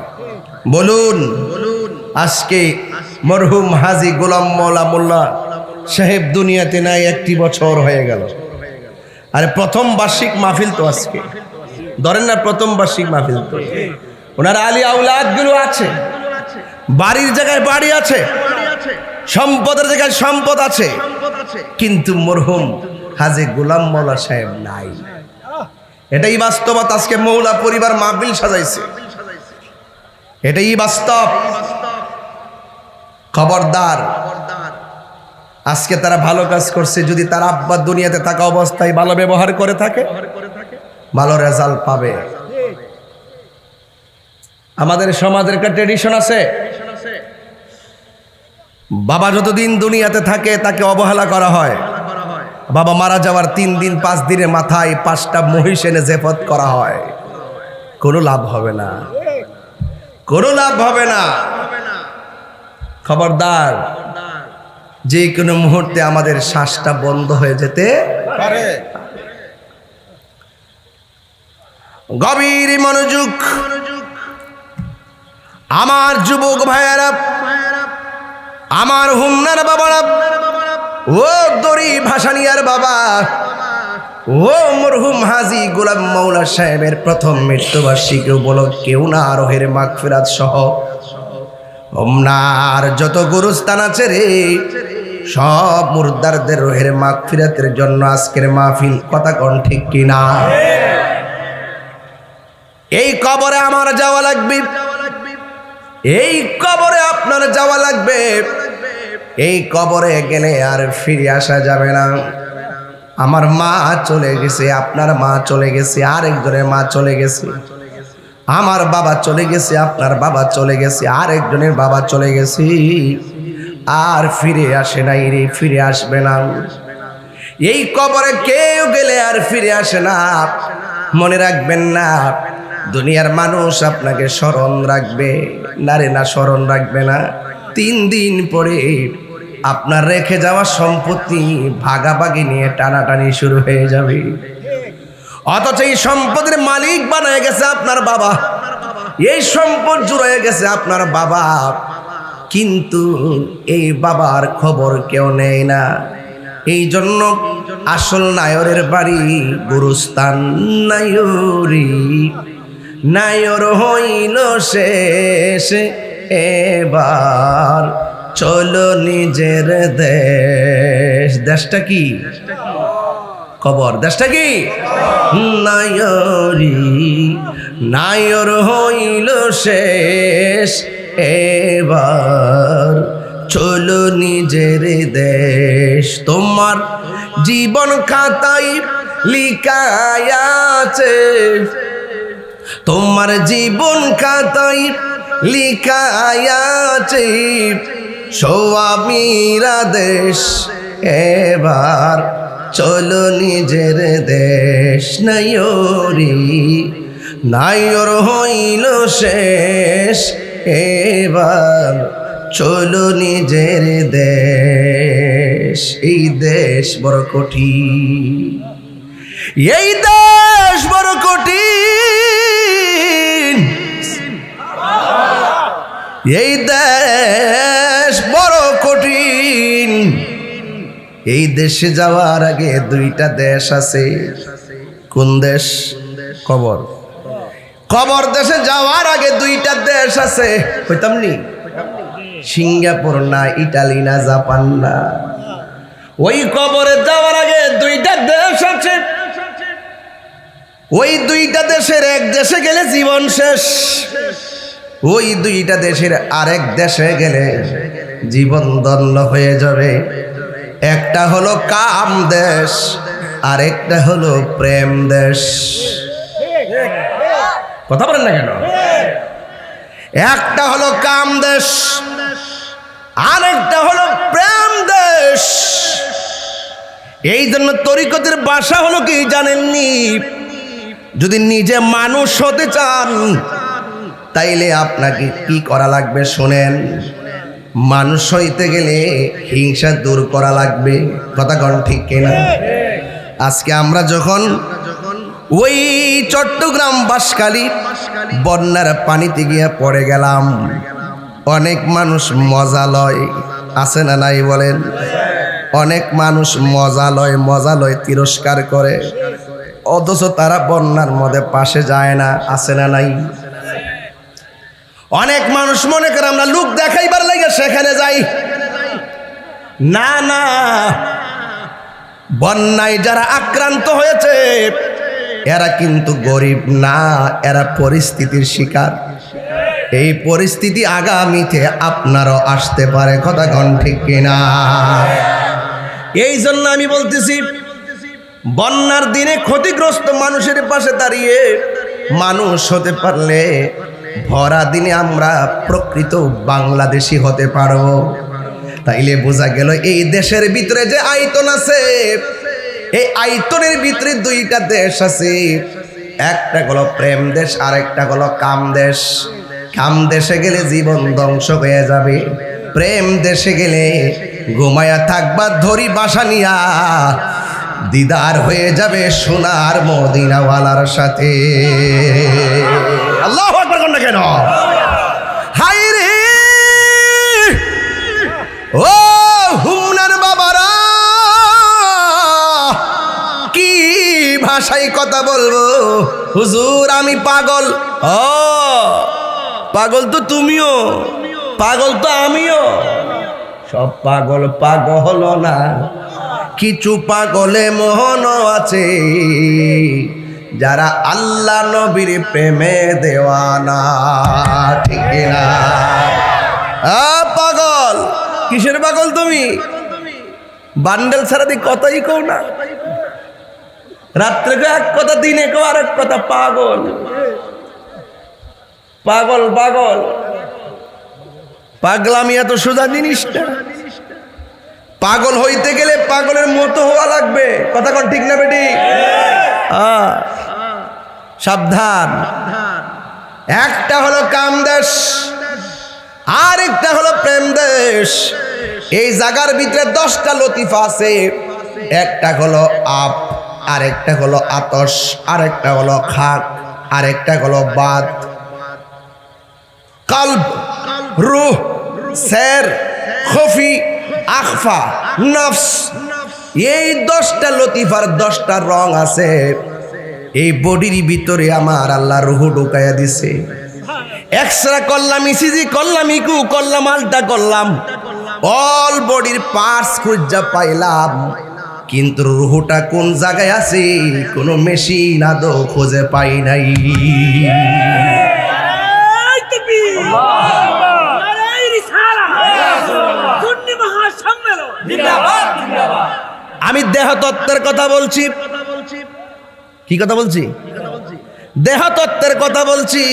বলুন আজকে মরহুম হাজী গোলাম মওলা মোল্লা সাহেব দুনিয়াতে নাই 1 বছর হয়ে গেল। আরে প্রথম বার্ষিক মাহফিল তো আজকে, ধরেন না প্রথম বার্ষিক মাহফিল তো। ওনার আলী আউলাদগুলো আছে, বাড়ির জায়গায় বাড়ি আছে, সম্পদের জায়গায় সম্পদ আছে, কিন্তু মরহুম হাজী গোলাম মওলা সাহেব নাই। এটাই বাস্তবতা। আজকে মওলা পরিবার মাহফিল সাজাইছে, এটাই বাস্তব। খবরদার, আজকে তারা ভালো কাজ করছে, যদি তার আব্বা দুনিয়াতে থাকা অবস্থায় ভালো ব্যবহার করে থাকে ভালো রেজাল্ট পাবে। আমাদের সমাজের একটা ট্রেডিশন আছে, বাবা যতদিন দুনিয়াতে থাকে তাকে অবহেলা করা হয়। বাবা মারা যাওয়ার 3 দিন 5 দিনের মাথায় 5টা মহিষ এনে জেফত করা হয়। কোনো লাভ হবে না, কোনো লাভ হবে না। খবরদার, যে কোনো মুহূর্তে আমাদের শ্বাসটা বন্ধ হয়ে যেতে পারে। গভীর মনোযোগ আমার যুবক ভাইয়েরা, আমার হুন্নার বাবারা, ও দড়ি ভাসানিয়ার বাবা, ও মরহুম হাজী গোলাম মওলা সাহেবের প্রথম মৃত্যুবার্ষিকী উপলক্ষে উনার রোহের মাগফিরাত সহ ওমনার যত গুরুস্থান আছে রে, সব মুর্দারদের রোহের মাগফিরাতের জন্য আজকের মাহফিল। কথা কোন ঠিক কিনা? এই কবরে আমার যাওয়া লাগবে, এই কবরে আপনার যাওয়া লাগবে। এই কবরে গেলে আর ফিরে আসা যাবে না। আমার মা চলে গেছে, আপনার মা চলে গেছে, আরেকজনের মা চলে গেছে, আমার বাবা চলে গেছে, আপনার বাবা চলে গেছে, আরেকজনের বাবা চলে গেছে, আর ফিরে আসে নাই রে, ফিরে আসবে না। এই কবরে কেউ গেলে আর ফিরে আসে না। মনে রাখবেন না, দুনিয়ার মানুষ আপনাকে স্মরণ রাখবে না রে, না স্মরণ রাখবে না। 3 দিন পরে আপনার রেখে যাওয়া সম্পত্তি ভাগাভাগি নিয়ে টানাটানি শুরু হয়ে যাবে। অথচ এই সম্পদের মালিক বানায় গেছে আপনার বাবা, এই সম্পদ জুড়ে গেছে আপনার বাবা, কিন্তু এই বাবার খবর কেউ নেয় না। এই জন্য আসল নায়রের বাড়ি গুরুস্থান নায়রি, নায়র হইল শেষ, এবার চলো নিজের দেশ। দেশটা কি? কবর। দেশটা কি? নায়রি, নায়র হইল শেষ, এবার চলো নিজের দেশ। তোমার জীবন খাতায় লিখায় আছে, তোমার জীবন খাতায় লিখায় আছে সোয়ামীরা দেশ, এবার চলো নিজের দেশ। নায়রি, নায়র হইল শেষ, এবার চলো নিজের দেশ। এই দেশ বড় কঠিন, এই দেশ বড় কঠিন, এই দেশ বড় কঠিন। এই দেশে যাওয়ার আগে 2টা দেশ আছে। কোন দেশ? কবর। কবর দেশে যাওয়ার আগে 2টা দেশ আছে, কইতাম নি? সিঙ্গাপুর না, ইটালি না, জাপান না। ওই কবরে যাওয়ার আগে 2টা দেশ আছে। ওই 2টা দেশের এক দেশে গেলে জীবন শেষ, ওই 2টা দেশের আরেক দেশে গেলে জীবন ধন্য হয়ে যাবে। একটা হলো কাম দেশ, আরেকটা হলো প্রেম দেশ। কথা বলেন না কেন? একটা হলো কাম দেশ, আরেকটা হলো প্রেম দেশ। এই জন্য তরিকতের ভাষা হলো কি জানেননি? যদি নিজে মানুষ হতে চান তাইলে আপনাকে কি করা লাগবে শোনেন। মানুষ হইতে গেলে হিংসা দূর করা লাগবে। কথা কোন ঠিক কিনা? আজকে আমরা যখন ওই চট্টগ্রাম বাঁশখালী বন্যার পানিতে গিয়ে পড়ে গেলাম, অনেক মানুষ মজা লয়, আছে না নাই বলেন? অনেক মানুষ মজা লয় তিরস্কার করে, অথচ তারা বন্যার মধ্যে পাশে যায় না, আছে না নাই? অনেক মানুষ মনে করে আমরা লোক দেখাইবার লাগে সেখানে যাই। না না, বন্যায় যারা আক্রান্ত হয়েছে এরা কিন্তু গরিব না, এরা পরিস্থিতির শিকার। এই পরিস্থিতি আগামীতে আপনারও আসতে পারে। কথা কোন ঠিক কিনা? এই জন্য আমি বলতেছি, বন্যার দিনে ক্ষতিগ্রস্ত মানুষের পাশে দাঁড়িয়ে মানুষ হতে পারলে ভরা দিনে আমরা প্রকৃত বাংলাদেশি হতে পারবো। তাইলে বোঝা গেল এই দেশের ভিতরে যে আয়তন আছে, এই আয়তনের ভিতরে দুইটা দেশ আছে। একটা হলো প্রেম দেশ, আর একটা হলো কাম দেশ। কাম দেশে গেলে জীবন ধ্বংস হয়ে যাবে, প্রেম দেশে গেলে ঘুমায়া থাকবা ধরি বাসা নিয়া, দিদার হয়ে যাবে সোনার মদিনাওয়ালার সাথে। আল্লাহু আকবার কোন কেন? হাই রে ও হুমনার বাবারা, কি ভাষায় কথা বলবো? হুজুর আমি পাগল। ও পাগল তো তুমিও, পাগল তো আমিও। সব পাগল পাগল না, কিছু পাগলে মোহন আছে যারা আল্লাহ নবীর প্রেমে দেওয়ানা। ঠিক না? পাগল কিসের পাগল তুমি? বান্ডেল ছাড়া দি কথাই কও না, রাত্রে এক কথা, দিনে কেউ আরেক কথা। পাগল পাগল পাগল পাগলামি এত সোজা জিনিসটা। পাগল হইতে গেলে পাগলের মতো হওয়া লাগবে। কথা কোন ঠিক না বেটি? সাবধান। একটা হলো কাম দেশ, আর একটা হলো প্রেম দেশ। এই জায়গার ভিতরে 10টা লতিফা আছে। একটা হলো আপ, আর একটা হলো আতশ, আর একটা হলো খাক, আর একটা হলো বাদ। কলব, রূহ, সের, খফি, আখফা, নফস। এই 10টা লতিফার 10টা রং আছে। এই বডির ভিতরে আমার আল্লাহ রুহ ঢুকাইয়া দিছে। এক্সরে করলাম, ইসিজি করলাম, ইকু করলাম, আলটা করলাম, অল বডির পার্টস খুঁজা পাইলাম, কিন্তু রুহটা কোন জায়গায় আছে কোনো মেশিন আদৌ খুঁজে পাই নাই। আমি দেহতত্ত্বের কথা বলছি। কি কথা বলছি? দেহতত্ত্বের কথা বলছি।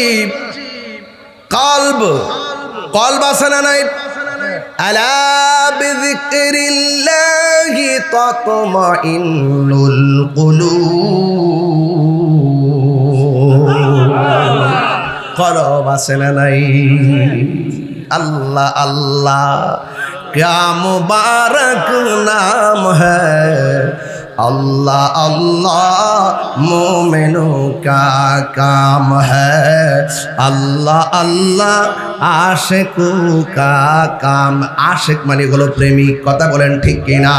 কলব, কলব আছে না নাই? আলা বিযিকরিল্লাহি তাতমাইন্নুল কুলুব। কলব আছে না নাই? আল্লাহ আল্লাহ क्या मुबारक नाम है, अल्लाह अल्लाह मोमिनों का काम है, अल्लाह अल्लाह आशिकों का काम। आशिक माने হলো প্রেমিক। কথা বলেন ঠিক কিনা?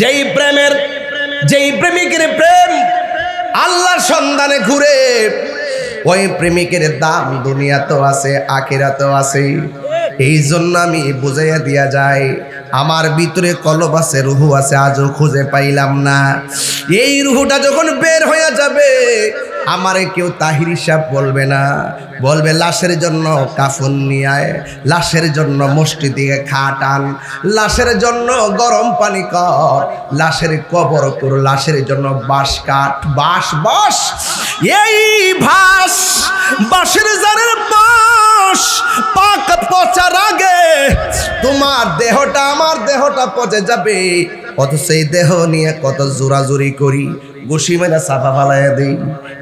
যেই প্রেমিকের প্রেম আল্লাহর সন্ধানে ঘুরে, ওই প্রেমিকের দাম দুনিয়াতেও আছে, আখিরাতেও আছে। এই জন্য আমি বুঝাইয়া দিয়া যায়, আমার ভিতরে কলব আছে, রুহ আছে, আজও খুঁজে পাইলাম না। এই রুহটা যখন বের হয়ে যাবে, আমারে কেউ তাহির সাহেব বলবে না, বলবে লাশের জন্য কাফন নিয়ে আয়, লাশের জন্য মসজিদে খাট আন, লাশের জন্য গরম পানি কর, লাশের কবর কর, লাশের জন্য বাঁশ কাঠ, বাঁশ বাঁশ এই ভাস বাঁশের জারের বাঁশ পাক পচার আগে তোমার দেহটা আমার দেহটা পচে যাবে, অথচ এই দেহ নিয়ে কত জোরাজুরি করি, ঘুষি মেরে চাপা ফালাইয়া দিই।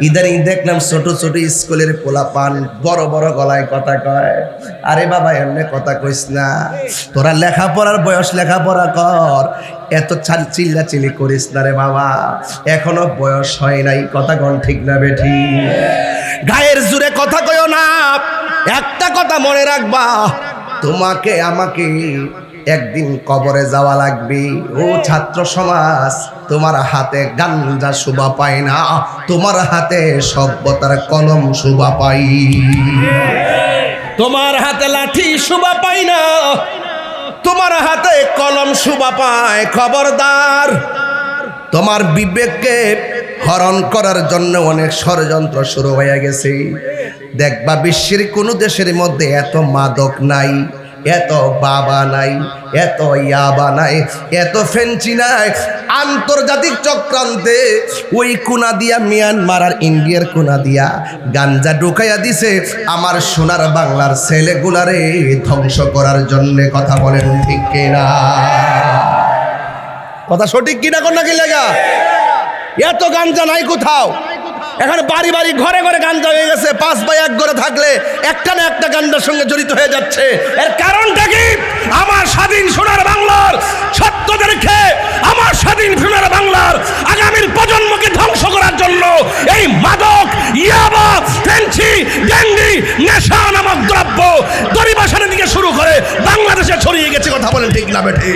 ইদানিং দেখলাম ছোট ছোট স্কুলের পোলাপান বড় বড় গলায় কথা কয়, আরে বাবা এমনি কথা কইস না, তোরা লেখাপড়ার বয়স, লেখাপড়া কর, এত চিল্লা চিল্লি করিস না রে বাবা, এখনো বয়স হয় নাই। কথা কোন ঠিক না বেঠি? গায়ের জুড়ে কথা কইও না। একটা কথা মনে রাখবা, তোমাকে আমাকে একদিন কবরে যাওয়া লাগবে। ও ছাত্র সমাজ, তোমার হাতে গাঞ্জা শোভা পায় না, তোমার হাতে সভ্যতার কলম শোভা পাই। তোমার হাতে লাঠি শোভা পাই না, তোমার হাতে কলম শোভা পায়। খবরদার, তোমার বিবেককে হরণ করার জন্য অনেক ষড়যন্ত্র শুরু হয়ে গেছে। দেখবা বিশ্বের কোনো দেশের মধ্যে এত মাদক নাই, এত বাবা নাই, এত ইয়াবা নাই, এত ফেন্সি নাই। আন্তর্জাতিক চক্রান্তে ওই কোনা দিয়া মিয়ানমার আর ইন্ডিয়ার কোনা দিয়া গাঞ্জা ঢুকাইয়া দিছে আমার সোনার বাংলার ছেলেগুলারে ধ্বংস করার জন্য। কথা বলেন ঠিক কিনা? কথা সঠিক কিনা কোন নাকি লেগা? এত গাঞ্জা নাই কোথাও। এখন বাড়ি বাড়ি ঘরে ঘরে গাঞ্জা হয়ে গেছে। 5 ভাই এক ঘরে থাকলে একটা না একটা গাঞ্জার সঙ্গে জড়িত হয়ে যাচ্ছে। এর কারণটা কি? আমার স্বাধীন সোনার বাংলার সত্যদেরকে, আমার স্বাধীন সোনার বাংলার আগামীর প্রজন্মকে ধ্বংস করার জন্য এই মাদক, ইয়াবা, ফেন্সি, ড্যান্ডি, নেশা নামক দ্রব্য দরিবাসানের দিকে শুরু করে বাংলাদেশে ছড়িয়ে গেছে। কথা বলেন ঠিক না বেঠি?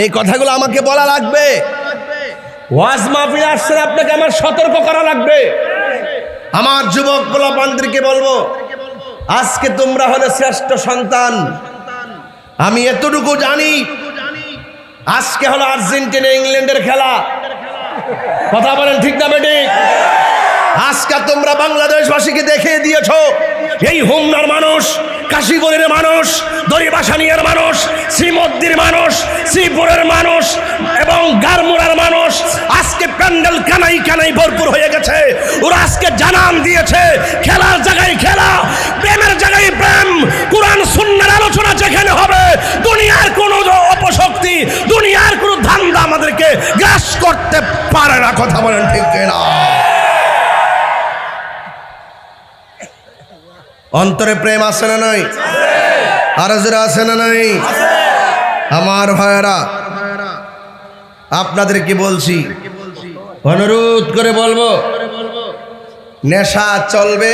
এই কথাগুলো আমাকে বলা লাগবে। ওয়াজ মাহফিল আসছে, আপনাকে আমার সতর্ক করা লাগবে। আমার যুবক গোলাপানদেরকে বলবো, আজকে তোমরা হলে শ্রেষ্ঠ সন্তান। আমি এতটুকু জানি, আজকে হলো আর্জেন্টিনা ইংল্যান্ডের খেলা। কথা বলেন ঠিক না বেটি? আজকে তোমরা বাংলাদেশবাসীকে দেখিয়ে দিয়েছো, এই হোমনার মানুষ, কাশীগঞ্জের মানুষ, দরিবাসানিয়ার মানুষ, শ্রীমদ্দির মানুষ, শ্রীপুরের মানুষ এবং গারমুরার মানুষ আজকে প্যান্ডেল কানাই কানাই ভরপুর হয়ে গেছে। ওরা আজকে জানান দিয়েছে, খেলার জায়গায় খেলা, প্রেমের জায়গায় প্রেম, কোরআন সুন্নাহর আলোচনা যেখানে হবে, দুনিয়ার কোনো অপশক্তি, দুনিয়ার কোনো ধান্দা আমাদেরকে গ্রাস করতে পারে না। কথা বলেন ঠিক কিনা? অন্তরে প্রেম আছে না নাই? আর যারা আছে না নাই? আমার ভাইয়েরা, আপনাদেরকে বলছি, অনুরোধ করে বলবো, নেশা চলবে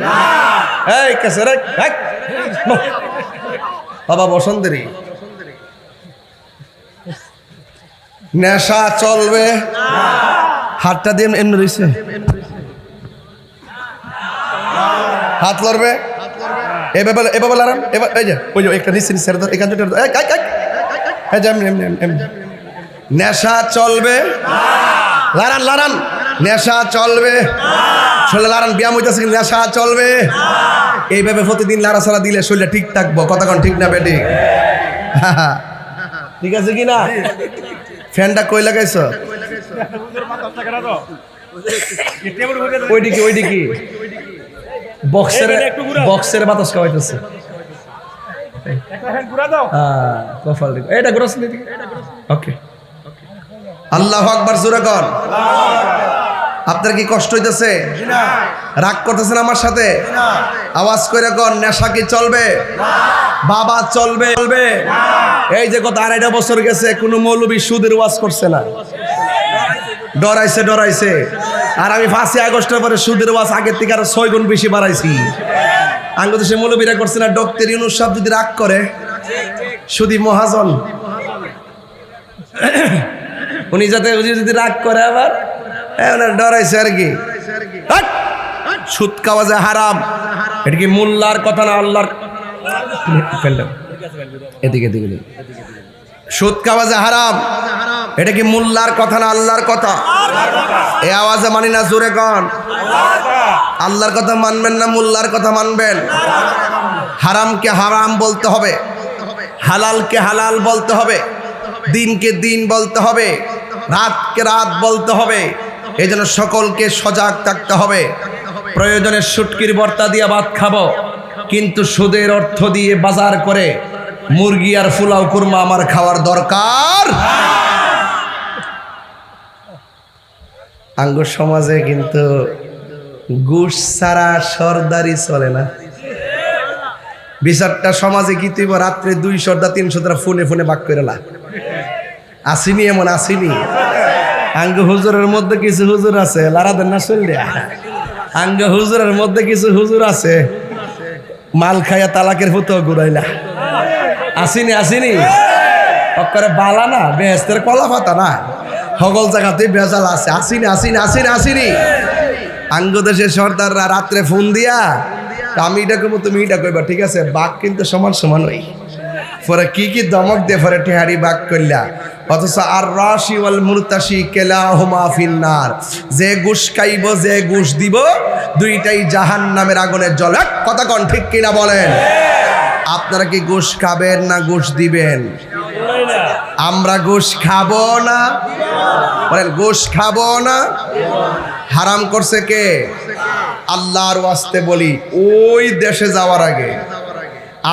না। এই কেসে রে বাবা বসন্তেরই, নেশা চলবে না। হাতটা দিয়ে এমনি রয়েছে, হাত লড়বে, এভাবে লড়ান। এবার এই যে ওই যে একটা নিচে নিচে এখান থেকে নেশা চলবে, লড়ান লড়ান, নেশা চলবে, শরীরে লড়ান, ব্যায়াম হইতেছে, নেশা চলবে। এইভাবে প্রতিদিন লাড়াছাড়া দিলে শরীরটা ঠিক থাকবো। কতক্ষণ ঠিক না বেটি? ঠিক আছে কি না? ফ্যানটা কই লাগাইছ? ওইদিকে ওইদিকে বক্সের বাতাস খাওয়াইতেছে। ওকে, আল্লাহু আকবার জোরে কর। আপনার কি কষ্ট হইতেছে? রাগ করতেছেন আমার সাথে? আওয়াজ করে কর, নেশা কি চলবে? বাবা চলবে? চলবে। এই যে গত 2.5 বছর গেছে, কোনো মৌলবী সুদের ওয়াজ করছে না, ডরাইছে। আর আমি 5 আগস্টের পরে সুদের ওয়াজ আগের থেকে আরো 6 গুণ বেশি বাড়াইছি। আঙ্গদেশে মৌলবীরা করছে না। ডক্টর ইউনূস সাহেব যদি রাগ করে, সুদী মহাজন, উনি যদি রাগ করে আবার ডরাইছে আর কি। সুদ খাওয়া যায় হারাম, এটা কি মোল্লার কথা না আল্লাহর? এদিকে এদিকে সুদ খাওয়া যে হারাম, এটা কি মোল্লার কথা না আল্লাহর কথা? এই আওয়াজে মানি না, জোরে কন। আল্লাহর কথা মানবেন না মোল্লার কথা মানবেন? হারামকে হারাম বলতে হবে, হালালকে হালাল বলতে হবে, দিনকে দিন বলতে হবে, রাতকে রাত বলতে হবে। এই জন্য সকলকে সজাগ থাকতে হবে। প্রয়োজনে শুটকির ভর্তা দিয়ে ভাত খাবো, কিন্তু সুদের অর্থ দিয়ে বাজার করে মুরগি আর ফুলাও কুরমা আমার খাওয়ার দরকার। আঙ্গ সমাজে কিন্তু ঘুষ ছাড়া সরদারি চলে না। বিচারটা সমাজে কি তুই রাত্রে 200-300 ফোনে ফোনে বাক করে লা আসিনি, এমন আসিনি। আঙ্গ হুজুরের মধ্যে কিছু হুজুর আছে লারাদের না শুনলে, আঙ্গ হুজুরের মধ্যে কিছু হুজুর আছে মাল খাইয়া তালাকের ফুতো ঘুরাইলা। আসিনি আসিনি অক্করে বালা না, বেহেস্তের কলা পাতা না, সকল জায়গাতে বেজাল আছে। আসিনি আসিনি আসিনি আসিনি। আঙ্গ দেশের সর্দাররা রাত্রে ফোন দিয়া আমি এটা করবো তুমি এটা করবা, ঠিক আছে, বাঘ কিন্তু সমান সমান ওই পরে কি কি দমক দিয়ে পরে টেহারি বাঘ করলা। অথচ আর রাশি ওয়াল মুরতাশি কেলাহুমা ফিন্নার, যে ঘুষ খাইব যে ঘুষ দিব দুইটাই জাহান্নামের আগুনে জ্বলে। কথা কোন ঠিক কিনা বলেন? আপনারা কি ঘুষ খাবেন না ঘুষ দিবেন? আমরা ঘুষ খাবো না, বলেন ঘুষ খাবো না। হারাম করছে কে? আল্লাহর ওয়াস্তে বলি, ওই দেশে যাওয়ার আগে,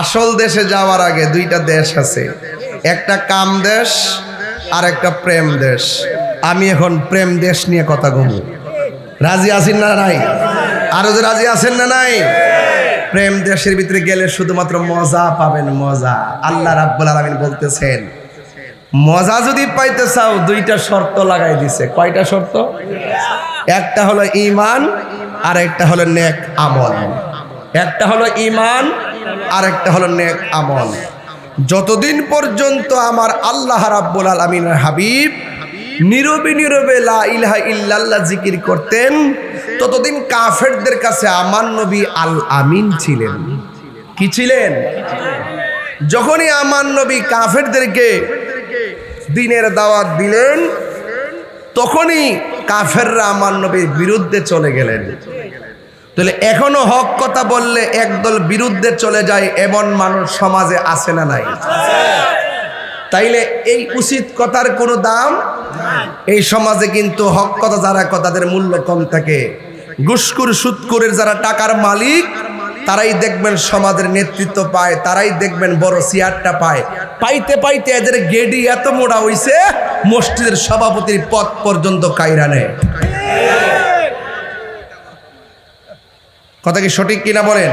আসল দেশে যাওয়ার আগে দুইটা দেশ আছে, একটা কাম দেশ আর একটা প্রেম দেশ। আমি এখন প্রেম দেশ নিয়ে কথা বলবো। রাজি আছেন না নাই? আরো যে রাজি আছেন না নাই? প্রেম দেশের ভিতরে গেলে শুধুমাত্র মজা পাবেন, মজা। আল্লাহ রাব্বুল আলামিন বলতেছেন মজা যদি পাইতে চাও দুইটা শর্ত লাগাই দিছে। কয়টা শর্ত? একটা হলো ঈমান আর একটা হলো নেক আমল। একটা হলো ঈমান আর একটা হলো নেক আমল। যতদিন পর্যন্ত আমার আল্লাহ রাব্বুল আলামিনের হাবিব নীরবে নীরবে লা ইলাহা ইল্লাল্লাহ জিকির করতেন, ততদিন কাফেরদের কাছে আমার নবী আল আমিন ছিলেন। কি ছিলেন? যখনই আমার নবী কাফেরদেরকে দ্বীনের দাওয়াত দিলেন, তখনই কাফেররা আমার নবীর বিরুদ্ধে চলে গেলেন। তাহলে এখনো হক কথা বললে একদল বিরুদ্ধে চলে যায়, এমন মানুষ সমাজে আছে না নাই? তাইলে এই উচিত কথার কোনো দাম এই সমাজে কিন্তু হক কথা যারা কথা তাদের মূল্য কম থাকে। ঘুষখোর সুদখোরের যারা টাকার মালিক তারাই দেখবেন সমাজের নেতৃত্ব পায়, তারাই দেখবেন বড় চেয়ারটা পায়। পাইতে পাইতে এদের গেডি এত মোড়া হইছে মসজিদের সভাপতির পদ পর্যন্ত কায়রা নেয়। কথা কি সঠিক কিনা বলেন?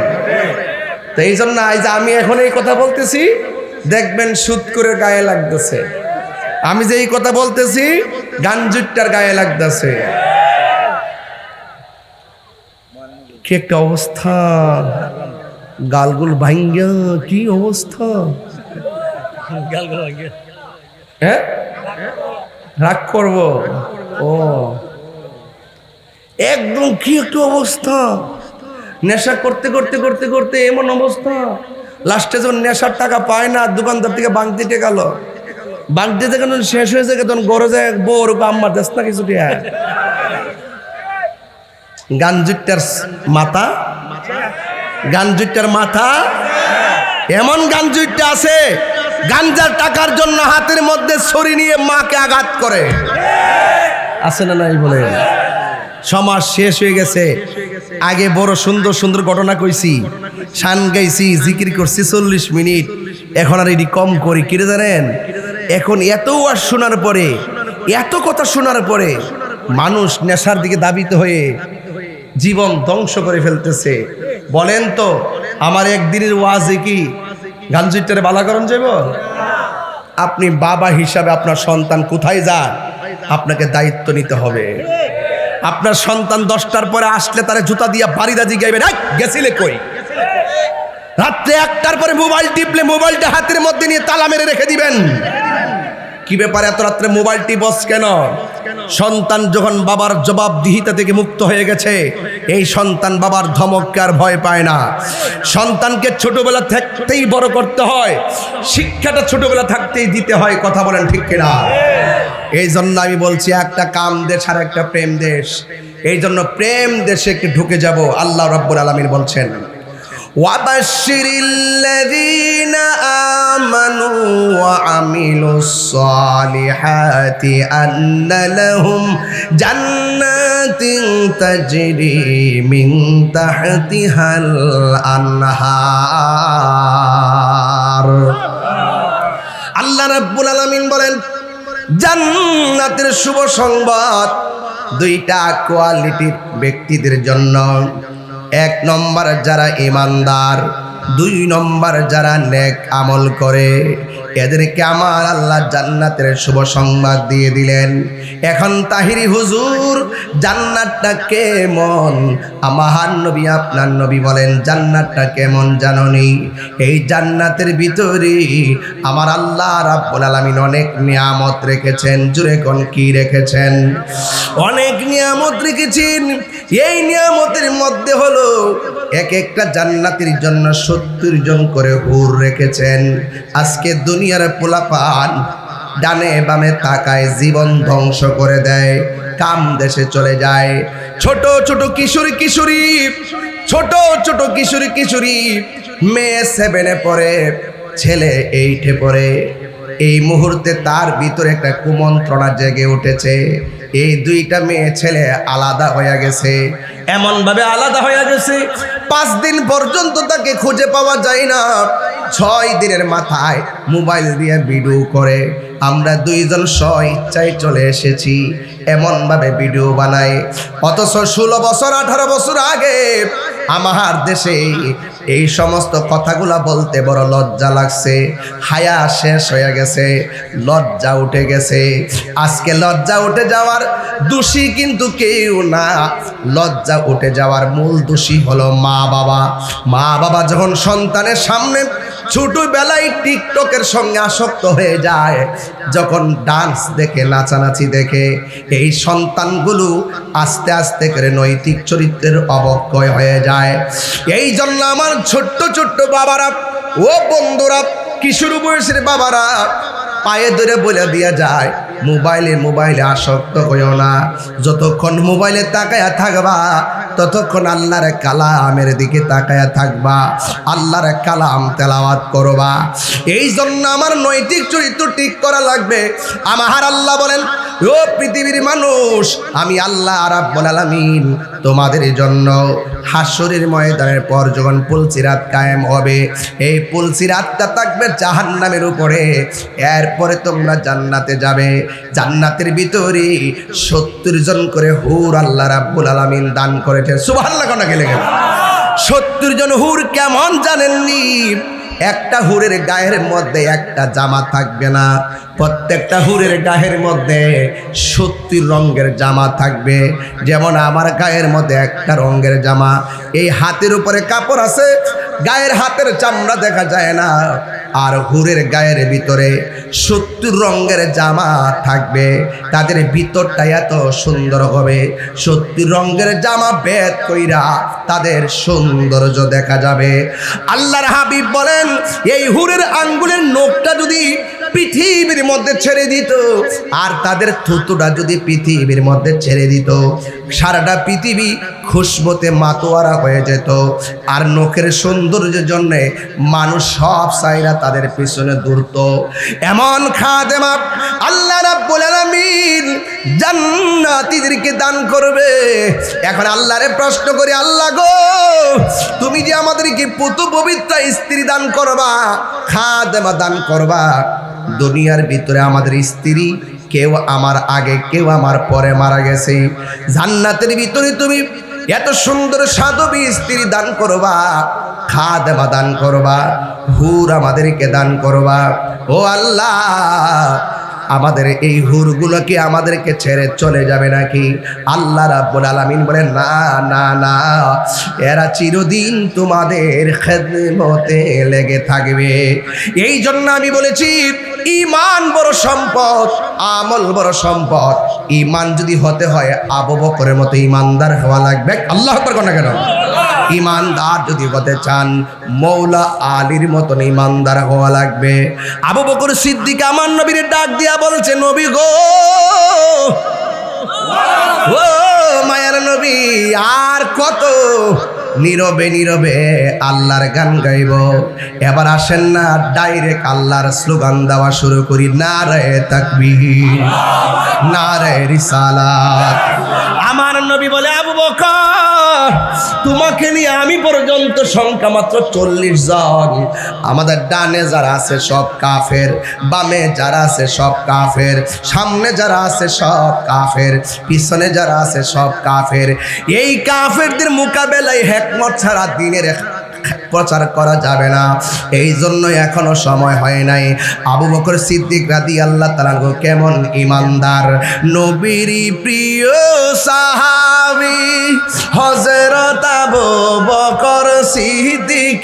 তো এই জন্য আজ আমি এখন এই কথা বলতেছি, দেখবেন সুদখোরের গায়ে লাগতেছে। আমি যে এই কথা বলতেছি গাঞ্জুটার গায়ে লাগতেছে। কি একটা অবস্থা, গালগুল ভাঙ্গা, কি অবস্থা। হ্যাঁ, রাগ করব? ও একদম কি একটা অবস্থা। নেশা করতে করতে করতে করতে এমন অবস্থা, লাস্টে যখন নেশার টাকা পায় না, দোকানদার থেকে বাংতি টেকাল, বাংতি থেকে শেষ হয়ে যায়, তখন গড়ে যায় বউর আম্মা দেশ না কিছু টিয়া। গাঞ্জুটার মাথা, গাঞ্জুটার মাথা এমন গাঞ্জুটা আছে, গাঞ্জার টাকার জন্য হাতের মধ্যে ছুরি নিয়ে মাকে আঘাত করে। আছে না নাই বলে? সমাজ শেষ হয়ে গেছে। আগে বড় সুন্দর সুন্দর ঘটনা কইছি, শান গাইছি, জিকির করছি 40 মিনিট। এখন আর এটি কম করি। কি জানেন, এখন এত ওয়াজ শোনার পরে, এত কথা শোনার পরে মানুষ নেশার দিকে দাবিত হয়ে জীবন ধ্বংস করে ফেলতেছে। বলেন তো আমার একদিনের ওয়াজে কি গাঞ্জুটারে বালাকরণ যাব? আপনি বাবা হিসাবে আপনার সন্তান কোথায় যায় আপনাকে দায়িত্ব নিতে হবে। আপনার সন্তান 10টার পরে আসলে তারা জুতা দিয়া বাড়িদা জিগাইবেন, গেছিলে কই? রাত্রে 1টার পরে মোবাইল টিপলে মোবাইলটা হাতের মধ্যে নিয়ে তালা মেরে রেখে দিবেন। কি ব্যাপার, এত রাত্রে মোবাইল টিপস কেন? সন্তান যখন বাবার জবাবদিহিতা থেকে মুক্ত হয়ে গেছে, এই সন্তান বাবার ধমককে আর ভয় পায় না। সন্তানকে ছোটবেলা থাকতেই বড় করতে হয়, শিক্ষাটা ছোটবেলা থাকতেই দিতে হয়। কথা বলেন ঠিক কিনা? এই জন্য আমি বলছি, একটা কাম দেশ আর একটা প্রেম দেশ। এই জন্য প্রেম দেশে একটু ঢুকে যাব। আল্লাহ রাব্বুল আলামিন বলছেন, ওয়াবাশশিরিল্লাযীনা আমানু ওয়া আমিলুস সালিহাতি আন্না লাহুম জান্নাতিন তাজরি মিন তাহতিহাল আনহার। আল্লাহ রাব্বুল আলামিন বলেন, জান্নাতের শুভ সংবাদ দুইটা কোয়ালিটির ব্যক্তিদের জন্য। এক নম্বর যারা ঈমানদার, দুই নম্বর যারা নেক আমল করে, এদেরকে আমার আল্লাহ জান্নাতের শুভ সংবাদ দিয়ে দিলেন। এখন তাহিরি হুজুর, জান্নাতটা কেমন? আমার নবী, আপনার নবী বলেন, জান্নাতটা কেমন জাননি? এই জান্নাতের ভিতরে আমার আল্লাহ রাব্বুল আলামিন অনেক নিয়ামত রেখেছেন। জুড়ে কোন কি রেখেছেন? অনেক নিয়ামত রেখেছেন। এই নিয়ামতের মধ্যে হলো এক একটা জান্নাতের জন্য 70 জন করে হুর রেখেছেন। আজকে দুনিয়ার পোলাপান ডানে বামে তাকায়, জীবন ধ্বংস করে দেয়, কাম দেশে চলে যায়। ছোট ছোট কিশোরী কিশোরী, ছোট ছোট কিশোরী কিশোরী, মেয়ে 7-এ পড়ে, ছেলে 8-এ পড়ে। এই মুহূর্তে তার ভিতরে একটা কুমন্ত্রণা জেগে উঠেছে। এই দুইটা মেয়ে ছেলে আলাদা হয়ে গেছে, এমন ভাবে আলাদা হয়ে গেছে 5 দিন পর্যন্ত তাকে খুঁজে পাওয়া যায় না। 6 দিনের মাথায় মোবাইল দিয়ে ভিডিও করে, আমরা দুইজন স্ব-ইচ্ছায় চলে এসেছি, এমন ভাবে ভিডিও বানায়। অথচ 16 বছর 18 বছর আগে আমার দেশে এই সমস্ত কথাগুলা বলতে বড় লজ্জা লাগছে। হায়া শেষ হয়ে গেছে, লজ্জা উঠে গেছে। আজকে লজ্জা উঠে যাওয়ার দোষী কিন্তু কেউ না, লজ্জা উঠে যাওয়ার মূল দোষী হলো মা বাবা। মা বাবা যখন সন্তানের সামনে ছোটবেলায় টিকটকের সঙ্গে আসক্ত হয়ে যায়, যখন ডান্স দেখে, নাচানাচি দেখে, এই সন্তানগুলো আস্তে আস্তে করে নৈতিক চরিত্রের অবক্ষয় হয়ে যায়। এই জন্য আমার ছোট্ট ছোট্ট বাবারা, ও বন্ধুরা, কিশোর বয়সের বাবারা, পায়ে ধরে বলে দিয়া যায়, মোবাইলে আসক্ত হইও না। যতক্ষণ মোবাইলে তাকায়া থাকবা, ততক্ষণ আল্লাহর কালামের দিকে তাকায়া থাকবা, আল্লাহর কালাম তেলাওয়াত করবা। এই জন্য আমার নৈতিক চরিত্র ঠিক করা লাগবে। আমার আল্লাহ বলেন, ও পৃথিবীর মানুষ, আমি আল্লাহ রাব্বুল আলামিন তোমাদের জন্য হাসরের ময়দানের পর যখন পুলসিরাত কায়েম হবে, এই পুলসিরাতটা থাকবে জাহান্নামের উপরে। এরপরে তোমরা জান্নাতে যাবে। জান্নাতের ভিতরে 70 জন করে হুর আল্লাহ রাব্বুল আলামিন দান করেছেন। সুবহানাল্লাহ কোনা গেলে গেল 70 জন হুর কেমন জানেননি? একটা হুরের গায়ের মধ্যে একটা জামা থাকবে না, প্রত্যেকটা হুরের গায়ের মধ্যে 70 রঙের জামা থাকবে। যেমন আমার গায়ের মধ্যে একটা রঙের জামা, এই হাতের উপরে কাপড় আছে, গায়ের হাতের চামড়া দেখা যায় না। আর হুরের গায়ের ভিতরে 70 রঙের জামা থাকবে, তাদের ভিতরটা এত সুন্দর হবে। 70 রঙের জামা ভেদ কইরা তাদের সৌন্দর্য দেখা যাবে। আল্লাহর হাবিব বলেন, এই হুরের আঙ্গুলের নখটা যদি পৃথিবীর মধ্যে ছেড়ে দিত, আর তাদের থুতুটা যদি পৃথিবীর মধ্যে ছেড়ে দিত, সারাটা পৃথিবী খুশবুতে মাতোয়ারা হয়ে যেত। আর নখের সৌন্দর্যের জন্য মানুষ সব সাইরা তাদের পিছনে দৌড়ত। এমন খাদেমা আল্লাহ রাব্বুল আলামিন জান্নাতীদেরকে দান করবে। এখন আল্লাহরে প্রশ্ন করি, আল্লাহ গো, তুমি যে আমাদেরকে পুতু পবিত্র স্ত্রী দান করবা, খাদেমা দান করবা, দুনিয়ার ভিতরে আমাদের স্ত্রী কেউ আমার আগে কেউ আমার পরে মারা গেছে, জান্নাতের ভিতরে তুমি এত সুন্দর সাধবী স্ত্রী দান করবা, খাদেমা দান করবা, হুর আমাদেরকে দান করবা। ও আল্লাহ, আমাদের এই হুরগুলো কি আমাদেরকে ছেড়ে চলে যাবে নাকি? আল্লাহ রাব্বুল আলামিন বলেন না না না, এরা চিরদিন তোমাদের খেদমতে লেগে থাকবে। এই জন্য আমি বলেছি ঈমান বড় সম্পদ, আমল বড় সম্পদ। ঈমান যদি হতে হয় আবু বকরের মতো ঈমানদার হওয়া লাগবে। আল্লাহু আকবার কোন কেন? ঈমানদার যদি হতে চান মৌলা আলীর মতন ঈমানদার হওয়া লাগবে। আবু বকর সিদ্দিক আমার নবীর ডাক দিয়া বলছে, নবী গো, ও মায়ার নবী, আর কত নীরবে নীরবে আল্লাহর গান গাইব? এবার আসেন না ডাইরেক্ট আল্লাহর স্লোগান দেওয়া শুরু করি, নারায়ে তাকবীর, নারায়ে রিসালাত। আমার নবী বলে, আবু বকর, তোমাকে নিয়ে আমি পর্যন্ত সংখ্যা মাত্র 40 জন। আমাদের ডানে যারা আছে সব কাফের, বামে যারা আছে সব কাফের, সামনে যারা আছে সব কাফের, পিছনে যারা আছে সব কাফের। এই কাফেরদের মোকাবেলায় হিকমত ছাড়া দ্বীনের প্রচার করা যাবে না। এই জন্য এখনো সময় হয় নাই। আবু বকর সিদ্দিক রাদিয়াল্লাহু তাআলা কেমন ঈমানদার, নবীর প্রিয় সাহাবী হযরত আবু বকর সিদ্দিক,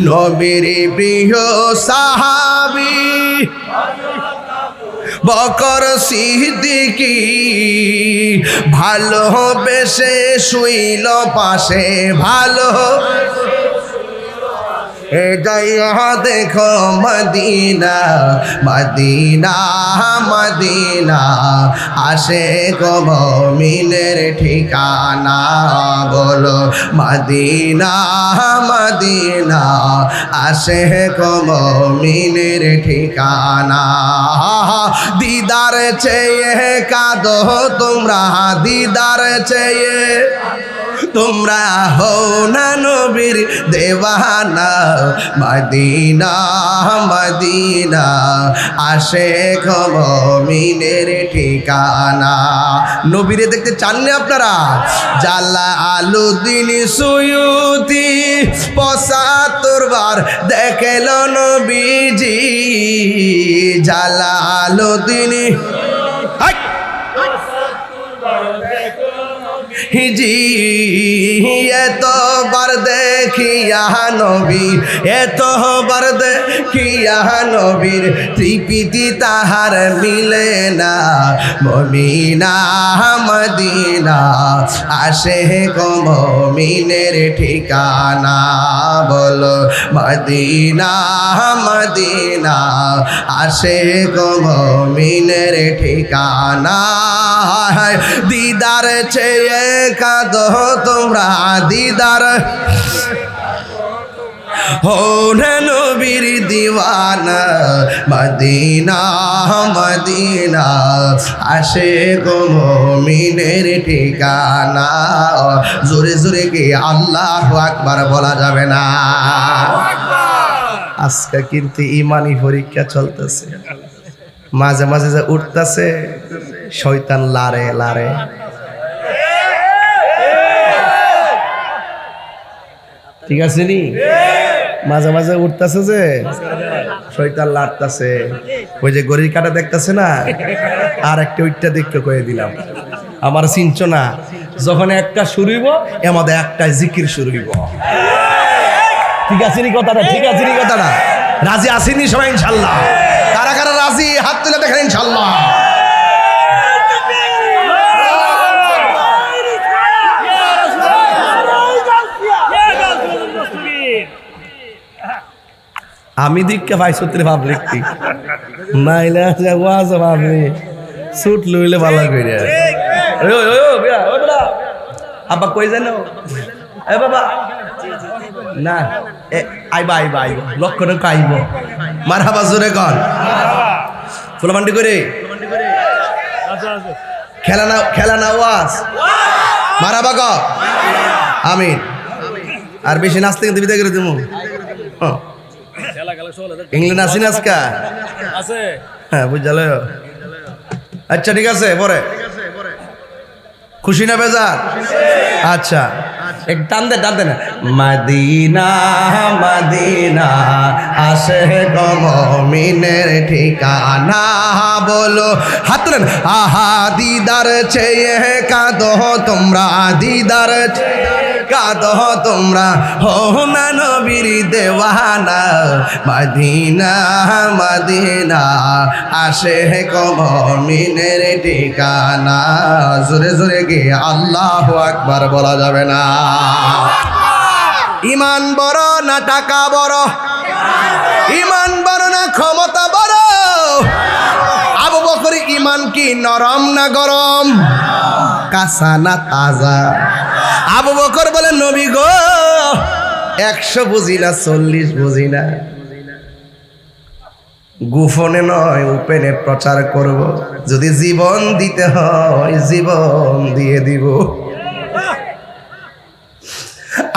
নবীর প্রিয় সাহাবী বকর সিদ্দিক, ভালোবেসে শুইল পাশে, ভালো এ যাইয়া দেখো মদিনা, মদিনা মদিনা, আসে গো মুমিনের ঠিকানা, বলো মদিনা মদিনা, আসে গো মুমিনের ঠিকানা। দিদার চেয়ে কাঁদো তোমরা, দিদার চেয়ে তোমরা হও না নবীর দেওয়ানা, মদিনা মদিনা, আসে গো মুমিনের ঠিকানা। নবীরে দেখতে চাননি আপনারা? জালালউদ্দিন সুয়ুতি ৭৫ বার দেখল নবীজি, জালালউদ্দিন হিজি এতবার দেখিয়া নবী, এতবার দেখিয়া নবীর তৃপ্তি তাহার মিলে না, মুমিনা মদিনা, আসে গো মুমিনের ঠিকানা, বলো মদিনা মদিনা, আসে গো মুমিনের ঠিকানা। দিদার চেয়ে কাঁদো তোমরা, দিদার হো নবীর দিওয়ানা, মদিনা মদিনা, আসে গো মুমিনের ঠিকানা। জোরে জোরে কি আল্লাহু আকবার বলা যাবে না? আজকে কিন্তু ইমানি পরীক্ষা চলতেছে, মাঝে মাঝে যে উঠতেছে শয়তান লারে লারে। ঠিক আছে নি? মাঝে মাঝে উঠতেছে যে শয়তান লাড়তাছে, ওই যে গড়ির কাটা দেখতেছে না, আর একটা ওইটা দেখতে কয়ে দিলাম, আমার চিনছ না, যখন একটা শুরু হইব এমদের একটা জিকির শুরু হইব। ঠিক আছে নি কথাটা? ঠিক আছে নি কথাটা? রাজি আসেনি সবাই ইনশাল্লাহ? কারা কারা রাজি হাত তুলে দেখেন ইনশাল্লাহ। আমি দীক্ষা ভাই সূত্রে ভাবলি নাইলে ভাবলি সুট লইলে ভালো করে। আব্বা কই জানো? এ বাবা না, আইবা আইবা আইব, লক্ষণ আইব, মারহাবা জোরে কর, ফুলমান্ডি করে খেলা না, খেলা না ওয়াজ, মারহাবা ক আমিন। আর বেশি নাচতে কিন্তু বিদায় করে দেবো। ইংল্যান্ড আসি না আজকা? হ্যাঁ বুঝাল। আচ্ছা ঠিক আছে, পরে খুশি না বেজার? আচ্ছা এক টানতে না মদিনা মদিনা আসে গো মুমিনের ঠিকানা বলো হাত তুলেন আহা দিদার চেয়ে কাঁদো তোমরা দিদার কাঁদো তোমরা হো না নবীর দেওয়ানা মদিনা মদিনা আসে গো মুমিনের ঠিকানা জোরে জোরে গিয়ে আল্লাহু আকবার বলা যাবে না ইমান বড় না টাকা বড় ইমান বড় না ক্ষমতা বড় আবু বকর ইমান কি নরম না গরম কাঁচা না তাজা আবু বকর বলে নবী গো 100 বুঝি না 40 বুঝি না গোপনে নয় ওপেনে প্রচার করব যদি জীবন দিতে হয় জীবন দিয়ে দিব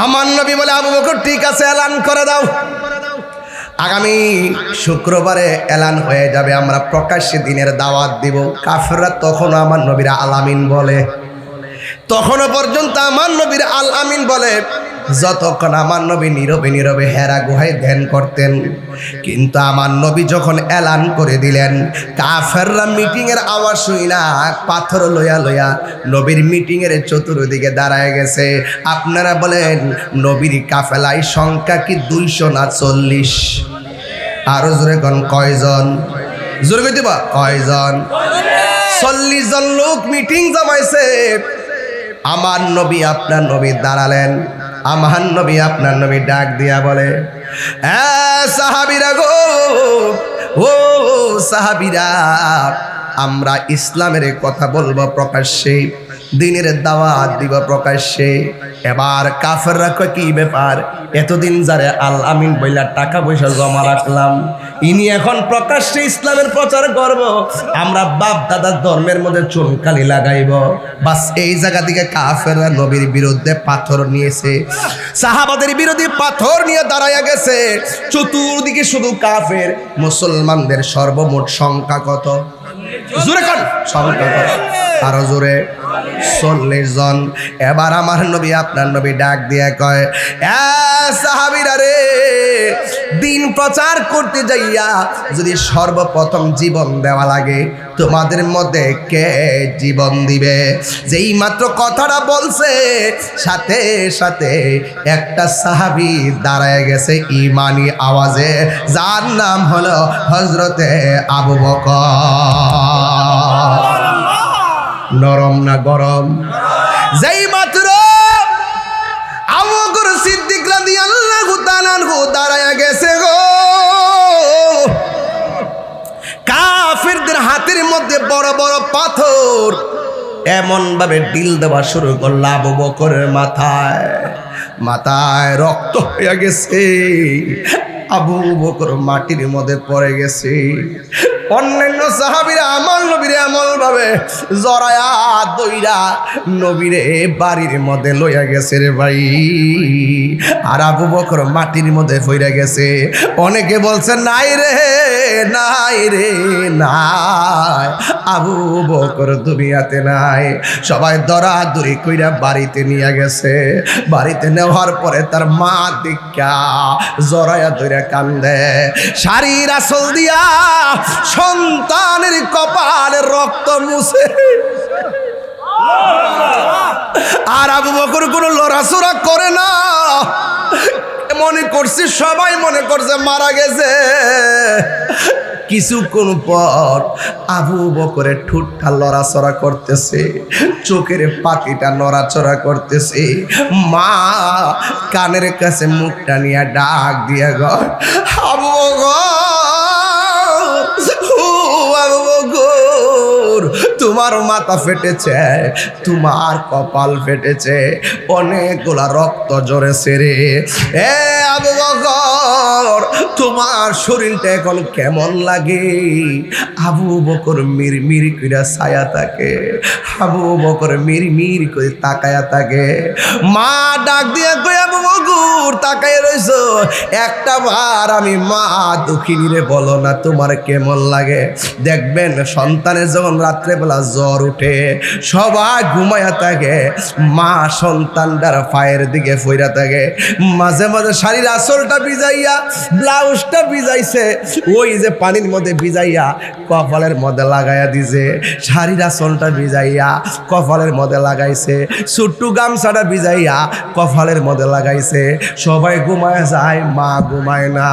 আমার নবী বলে আবু বকর ঠিক আছে এলান করে দাও আগামী শুক্রবারে এলান হয়ে যাবে আমরা প্রকাশ্যে দিনের দাওয়াত দিব কাফেররা তখন আমার নবীর আল আমিন বলে তখনও পর্যন্ত আমার নবীর আল আমিন বলে যতক্ষণ আমার নবী নীরবে নীরবে হেরা গুহায় ধ্যান করতেন কিন্তু আমার নবী যখন এলান করে দিলেন কাফেররা মিটিং এর আওয়াজ শুই না পাথর লইয়া লইয়া নবীর মিটিং এর চতুর্দিকে দাঁড়ায় গেছে আপনারা বলেন নবীর কাফেলায় সংখ্যা কি 200 না 40 আরো জোরে কোন কয়জন জোরে কইতে বা কয়জন 40 জন লোক মিটিং জমাইছে আমার নবী আপনার নবী দাঁড়ালেন আমার নবী আপনার নবী ডাক দিয়া বলে সাহাবীরা গো ও সাহাবীরা আমরা ইসলামের কথা বলবো প্রকাশ্যে দিনের দাওয়াত দিব প্রকাশ্যে এবার কাফেররা কয় কি ব্যাপার এতদিন যারে আল আমিন বইলা টাকা পয়সা জমা রাখলাম ইনি এখন প্রকাশ্যে ইসলামের প্রচার করব আমরা বাপ দাদার ধর্মের মধ্যে চুনকালি লাগাইব বাস এই জায়গা থেকে কাফেররা নবীর বিরুদ্ধে পাথর নিয়েছে সাহাবাদের বিরুদ্ধে পাথর নিয়ে দাঁড়ায়া গেছে চতুর্দিকে শুধু কাফের মুসলমানদের সর্বমোট সংখ্যা কত জোরে কোন সংখ্যা কত আরো জোরে 40 জন এবার আমার নবী আপনার নবী ডাক দিয়ে কয় সাহাবীরা রে দিন প্রচার করতে যাইয়া যদি সর্বপ্রথম জীবন দেওয়া লাগে তোমাদের মধ্যে কে জীবন দিবে যেই মাত্র কথাটা বলছে সাথে সাথে একটা সাহাবী দাঁড়ায় গেছে ইমানি আওয়াজে যার নাম হলো হযরতে আবু বকর নরম না গরম যেই মাত্র আবু বকর সিদ্দিক রাদিয়াল্লাহু তাআলা দাঁড়ায়া গেছে গো কাফিরদের হাতের মধ্যে বড় বড় পাথর এমন ভাবে ডিল দেওয়া শুরু করল আবু বকরের মাথায় রক্ত হয়ে গেছে আবু বকর মাটির মধ্যে পড়ে গেছে অন্যান্য সাহাবীরা আমার নবীরে এমন ভাবে জড়ায়া দইরা নবীরে বাড়ির মধ্যে লইয়া গেছে রে ভাই আর আবু বকর মাটির মধ্যে পড়ে গেছে অনেকে বলছে নাই রে নাই আবু বকর দুনিয়াতে নাই সবাই দরাদরি কইরা বাড়িতে নিয়ে গেছে বাড়িতে নেওয়ার পরে তার মা দীক্ষা জড়ায়া দইরা কান্দে শাড়ির আঁচল দিয়া সন্তানের কপালে রক্ত মুছে আর আবু বকর কোনো লড়াচড়া করে না মনে করছে সবাই মনে করছে মারা গেছে কিছুক্ষণ পর আবু বকরের ঠোঁটটা লড়াচড়া করতেছে চোখের পাতিটা নড়াচড়া করতেছে মা কানের কাছে মুখটা নিয়ে ডাক দিয়া গো আবু বকর তোমার মাথা ফেটেছে তোমার কপাল ফেটেছে অনেকগুলা রক্ত ঝরেছে রে এ আবু বকর তোমার শরীরটা এখন কেমন লাগে? আবু বকর মিরমির কইরা ছায়া থাকে, আবু বকর মিরমির করে তাকায়া থাকে। মা ডাক দিয়া কই, আবু বকর তাকায় রইছো, একটা বার আমি মা দুঃখিনীরে বলো না তোমার কেমন লাগে। দেখবেন সন্তানের যখন রাত্রেবেলা জ্বর উঠে সবাই ঘুমায়া থাকে, মা সন্তানটার পায়ের দিকে ফইরা থাকে। মাঝে মাঝে শাড়ির আঁচলটা ভিজাইয়া ব্লাউজটা ভিজাইছে, ওই যে পানির মধ্যে ভিজাইয়া কপালের মধ্যে লাগাইয়া দিছে, শাড়ির আঁচলটা ভিজাইয়া কপালের মধ্যে লাগাইছে, ছোট্ট গামছাটা ভিজাইয়া কপালের মধ্যে লাগাইছে। সবাই ঘুমায় যায়, মা ঘুমায় না,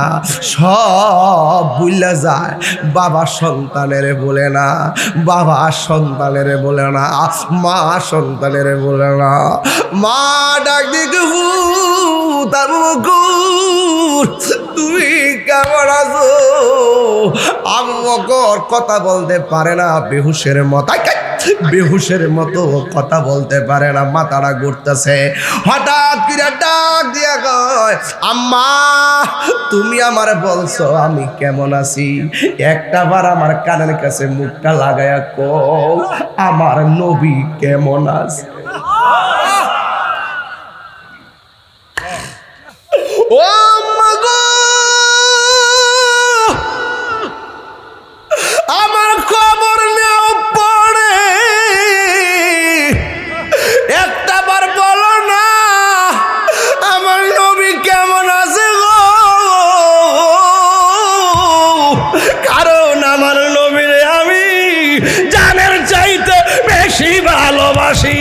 সব ভুইলা যায়। বাবা সন্তানের বলে না, বাবা সন্তানের বলে না, মা সন্তানের বলে না। মা ডাক দিকে তুমি কেমন আছো? আবু বকর কথা বলতে পারে না, বেহুশের মতো বেহুশের মতো কথা বলতে পারে না, মাথাটা ঘুরতেছে। হঠাৎ করে ডাক দিয়া কয়, আম্মা তুমি আমার বলছো আমি কেমন আছি, একটা বার আমার কানের কাছে মুখটা লাগায়া কও আমার নবী কেমন আছে। ও আম্মা গো, আমার খবর নেও পড়ে, একটা বার বলো না আমার নবী কেমন আছে গো, কারণ আমার নবীরে আমি জানের চাইতে বেশি ভালোবাসি।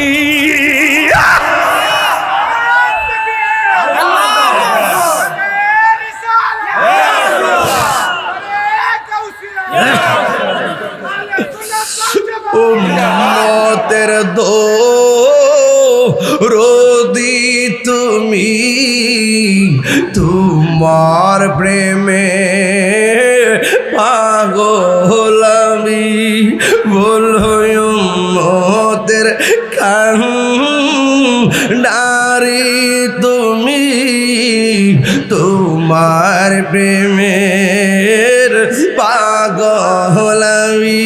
উম্মতের দরদি তুমি, তোমার প্রেমে পাগল আমি, বলো উম্মতের কান্ডারি তুমি, তোমার প্রেমের পাগল আমি।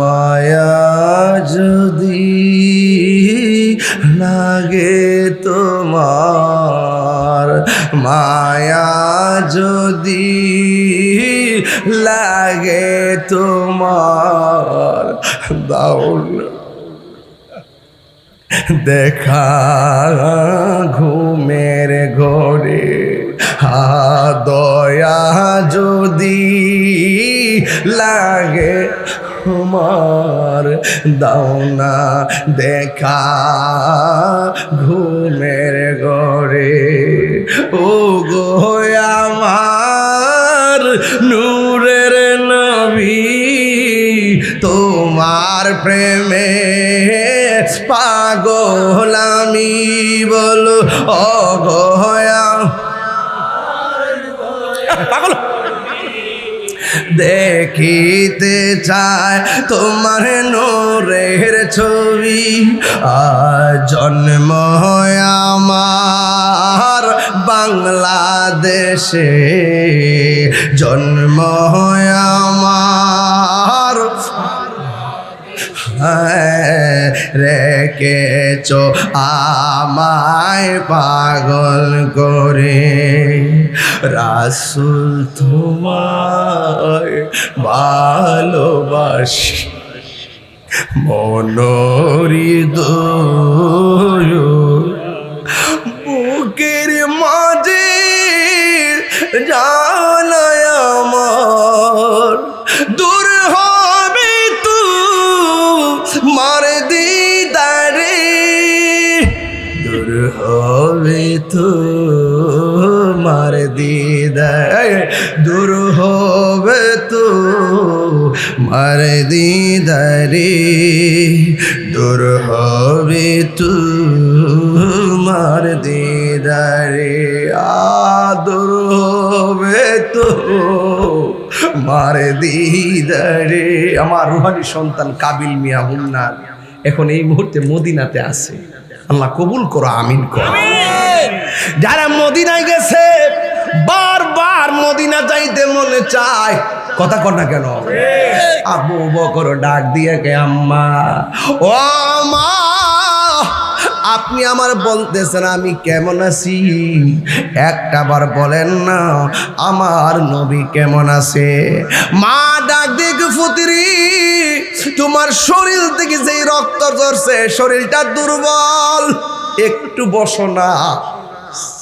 মায়া যদি লাগে তোমার, মায়া যদি লাগে তোমার, দাও দেখা ঘুমের ঘরে, দয়া যদি লাগে তোমার, দাও না দেখা ঘুমের ঘরে। ও গো আমার নূরের নবী, তোমার প্রেমে পাগল আমি, বলো ও গো পাগল। দেখিতে চায় তোমার নূরের ছবি, জন্ম আমার বাংলাদেশে, জন্ম আমার রেখেছ আমায় পাগল করে। রাসূল তোমায় ভালোবাসি মনোহৃদয়, বুকের মাঝে জানায় আমার, দূর হবে তোমার দিদারে, দূর হবে তোমার দিদারে, দূর হবে তোমার দিদারে, দূর হবে তোমার দিদারে, দূর হবে তোমার দিদারে। আমার রুহানি সন্তান কাবিল মিয়া হুন্নার এখন এই মুহূর্তে মদিনাতে আছে। আল্লাহ কবুল করো, আমিন করো। যারা মদিনায় গেছে বারবার মদিনা যাইতে মনে চায়, কথা কর না কেন? আবু বকর ডাক দিয়ে কে আম্মা, ও মা, আপনি আমার বলতেছেন আমি কেমন আছি, একটা বার বলেন না আমার নবী কেমন আছে? মা ডাক দিয়ে ফুতিরি, তোমার শরীর থেকে যেই রক্ত ঝরছে শরীরটা দুর্বল, একটু বসো না,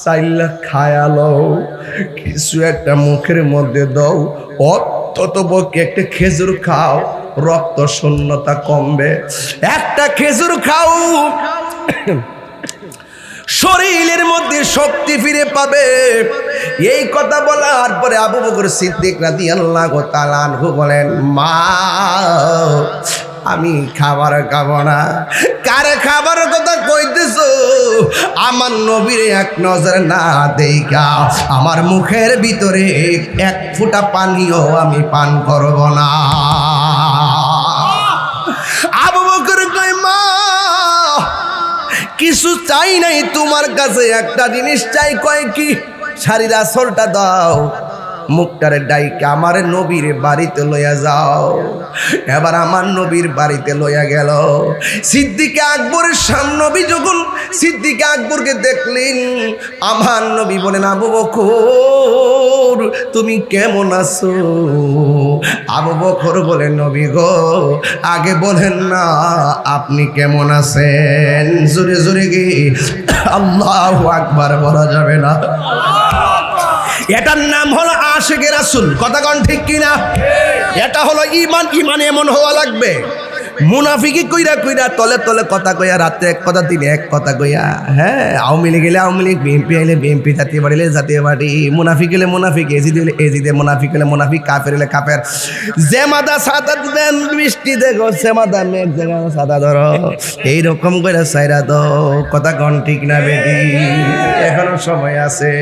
চাইলা খায়ালো, কিছু একটা মুখের মধ্যে দাও, অত্যত পক্ষে একটা খেজুর খাও, রক্ত শূন্যতা কমবে, একটা খেজুর খাও, শরীরের মধ্যে শক্তি ফিরে পাবে। এই কথা বলার পরে আবু বকর সিদ্দিক রাদিয়াল্লাহু তাআলা আনহু বলেন, মা আমি খাবার খাবো না। কারে খাবার কথা কইতেছো? আমার নবীর এক নজর না দেইখা আমার মুখের ভিতরে এক ফোঁটা পানিও আমি পান করব না। আবু বকর কয়, মা কিছু চাই নাই তোমার কাছে, একটা জিনিস চাই। কয় কি? শাড়ির আঁচলটা দাও, মুখটারে ডাইকে আমার নবীর বাড়িতে লইয়া যাও। এবার আমার নবীর বাড়িতে লইয়া গেল। সিদ্দিক আকবরের সামনে নবী যখন সিদ্দিক আকবরকে দেখলেন, আমার নবী বলেন, আবু বকর তুমি কেমন আছো? আবু বকর বলেন, নবী গো আগে বলেন না আপনি কেমন আছেন? জোরে জোরে কি আল্লাহু আকবার বলা যাবে না? এটার নাম হলো আশিকে রাসূল। কথা কোন ঠিক কিনা? এটা হলো ঈমান। ঈমান এমন হওয়া লাগবে, মুনাফিকি কইরা কইরা তলে তলে কথা কইয়া, রাতে এক কথা দিনে এক কথা কইয়া, হ্যাঁ আওয়ামী লীগ গেলে আওয়ামী লীগ, বিএনপি আইলে বিএনপি, জাতীয় পার্টি হলে জাতীয় পার্টি, মুনাফিক হলে মুনাফিক, এজিদ হলে এজিদে, মুনাফিক হলে মুনাফিক, কাফের হলে কাফের। যে মাদা সাদা দেন বৃষ্টি দেখো, সে মাদা মেঘ দেখো সাদা ধরো, এইরকম করে সাইরা দো। কথা কোন ঠিক না বেটি? এখনো সময় আছে,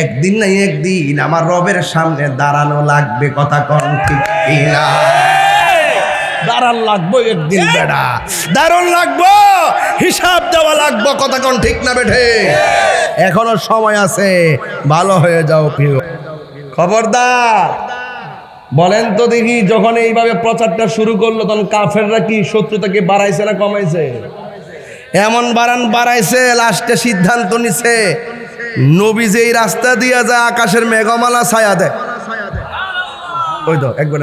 একদিন না একদিন আমার রবের সামনে দাঁড়ানো লাগবে। কথা কোন ঠিক কিনা? দাঁড়ান লাগবো একদিন, বেড়া দাঁড়ান লাগবো, হিসাব দেওয়া লাগবো। কথা কোন ঠিক না বেঠে? এখনো সময় আছে, ভালো হয়ে যাও প্রিয়। খবরদার বলেন তো দেখি, যখন এইভাবে প্রচারটা শুরু করলো তখন কাফেররা কি শত্রুতাকে বাড়াইছে না কমাইছে? এমন বাড়াইছে, লাস্টে সিদ্ধান্ত নিছে নবী যেই রাস্তা দিয়া যায় আকাশের মেঘমালা ছায়া দেয়। ওই তো একবার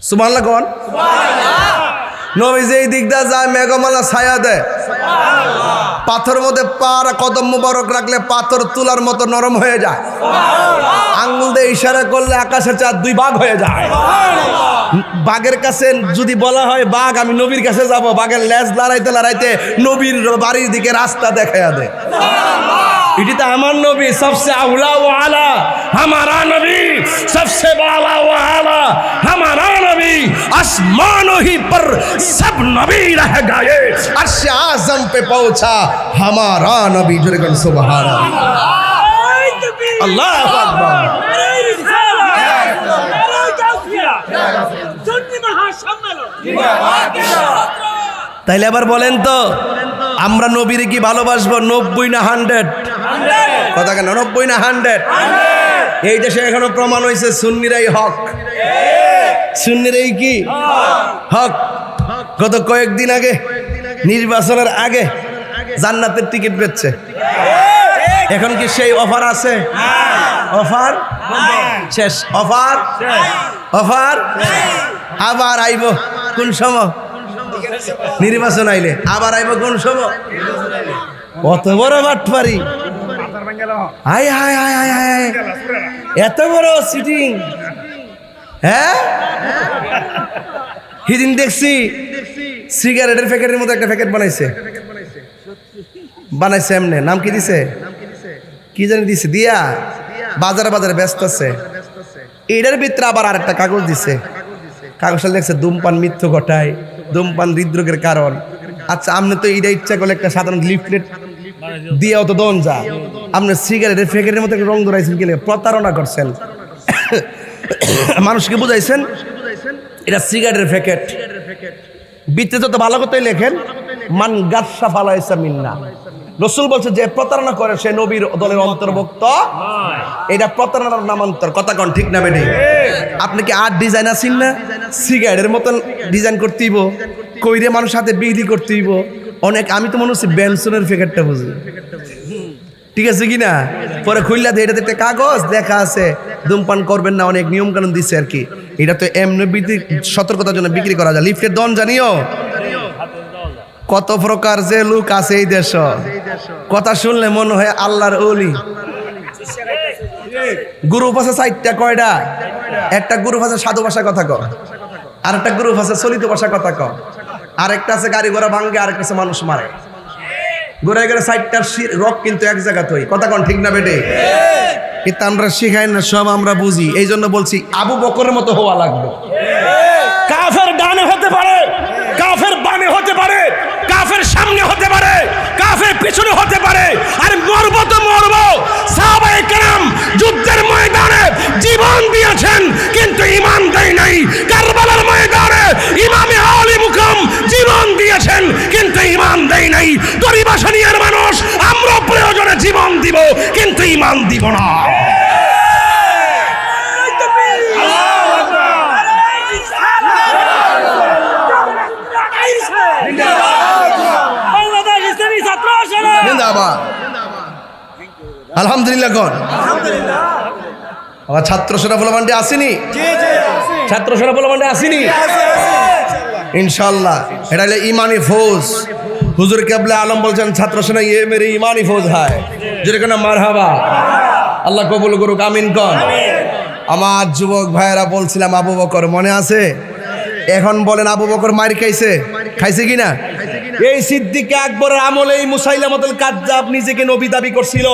সুবহানাল্লাহ কোন? নবী যেই দিক দিয়ে যায় মেঘমালা ছায়া দেয়। পাথর মধ্যে কদম মুবারক রাখলে পাথর তুলার মতো নরম হয়ে যায়। আঙ্গুল দিয়ে ইশারা করলে আকাশের চাঁদ দুই ভাগ হয়ে যায়। বাঘের কাছে যদি বলা হয় বাঘ আমি নবীর কাছে যাব, বাঘের লেজ লড়াইতে লড়াইতে নবীর বাড়ির দিকে রাস্তা দেখাইয়া দেয়। এটি তো আমার নবী, সবসে আউলা ও আলা हमारा नबी, सबसे बाला व आला हमारा नबी, आसमानों ही पर सब नबी रह गए, अर्श आज़म पे पहुंचा हमारा नबी। जुर्गन सुभान अल्लाह अकबर। তাইলে আবার বলেন তো আমরা নবীরে কি ভালোবাসবো? 90 না 100? কথা কেন 90 না 100? এই দেশে এখনো প্রমাণ হয়েছে সুন্নিরাই হক। সুন্নিরাই কি হক? গত কয়েকদিন আগে নির্বাচনের আগে জান্নাতের টিকিট বেচছে। এখন কি সেই অফার আছে? অফার শেষ, অফার অফার আবার আইব কোন সময়? নির্বাচন আইলে আবার আইব কোন সময়? কত বড় বাটপারি! High high high high high, এত বড় সিটিং! হ্যাঁ, সেদিন দেখছি সিগারেটের প্যাকেটের মতো একটা প্যাকেট বানাইছে এমনি, নাম কি দিছে? কি জানি দিছে, দিয়া বাজারে বাজারে ব্যস্ত আছে। এটার ভিতরে আবার আর একটা কাগজ দিছে, কাগজটা দেখছে ধূমপান মৃত্যু ঘটায়, ধূমপান হৃদরোগের কারণ। আচ্ছা, আপনি তো এইটা ইচ্ছা করলে একটা সাধারণ লিফলেট দিয়েও তো দন যা, আপনি সিগারেটের প্যাকেটের মতো রং ধরাইছেন, কি প্রতারণা করছেন, মানুষকে বুঝাইছেন এটা সিগারেটের প্যাকেট। ভিতরে তো ভালো কথাই লেখেন, মান গাছা ফালাইসা মিন্না, রাসূল বলছে যে প্রতারণা করে সে নবীর দলের অন্তর্ভুক্ত এটা প্রতারণার নামান্তর। কথা কোন ঠিক না বেটি? আপনি কি আর্ট ডিজাইন আছেন না? সিগারেটের মতন ডিজাইন করতে হইব, কইরে মানুষ হাতে বিক্রি করতে হইব অনেক। আমি তো মনে হচ্ছে বেনসনের প্যাকেটটা বুঝি, ঠিক আছে কি না? পরে খুললা দিয়ে এটাতে একটা কাগজ লেখা আছে ধূমপান করবেন না, অনেক নিয়ম কানুন দিচ্ছে আর কি। এটা তো এমনি সতর্কতার জন্য বিক্রি করা যায়। লিফটের দন জানিও কত প্রকার যে লোক আছে এই দেশ, কথা শুনলে মনে হয় আল্লাহর ওলি। গ্রুপ আছে 4টা, কয়টা? একটা গ্রুপ আছে সাধু ভাষা কথা কয়, আর একটা গ্রুপ আছে চলিত ভাষা কথা কয়, আর একটা আছে গাড়ি ঘোড়া ভাঙ্গে, আর একটা আছে মানুষ মারে। ঘুরে গেলে 4টার রক কিন্তু এক জায়গাতেই। কথা কোন ঠিক না বেটে? কিন্তু আমরা শিখাই না, সব আমরা বুঝি। এই জন্য বলছি আবু বকরের মতো হওয়া লাগবে। কাফের ডানে হতে পারে, কাফের বামে হতে পারে, কাফের সামনে হতে পারে, কাফের পিছনে হতে পারে, আর মরব তো মরব। সাহাবায়ে কেরাম যুদ্ধের ময়দানে জীবন দিয়েছেন কিন্তু ঈমান দেয় নাই। কারবালার ময়দানে ইমামে আলী মুকাম জীবন দিয়েছেন কিন্তু ঈমান দেয় নাই। গরিবাসানিয়ার মানুষ আমরা প্রয়োজনে জীবন দিব কিন্তু ঈমান দিব না। আলহামদুলিল্লাহ কোন আমার ছাত্র সেনা বলবান্ডে আসেনি? ছাত্র সেনা বলবান্ডে আসেনি ইনশাআল্লাহ। এটা হলো ইমানি ফৌজ। হুজুর কেবলা আলম বলছেন ছাত্র সেনা ইয়ে মেরে ইমানি ফৌজ হয়। যেরকম মারহাবা, আল্লাহ কবুল করুক, আমিন কোন। আমার যুবক ভাইয়েরা বলছিলাম আবু বকর মনে আছে? এখন বলেন আবু বকর মার খাইছে? খাইছে কিনা? এই সিদ্দিক আকবরের আমলে এই মুসাইলামতুল কাজ্জাব নিজেকে নবী দাবি করছিল।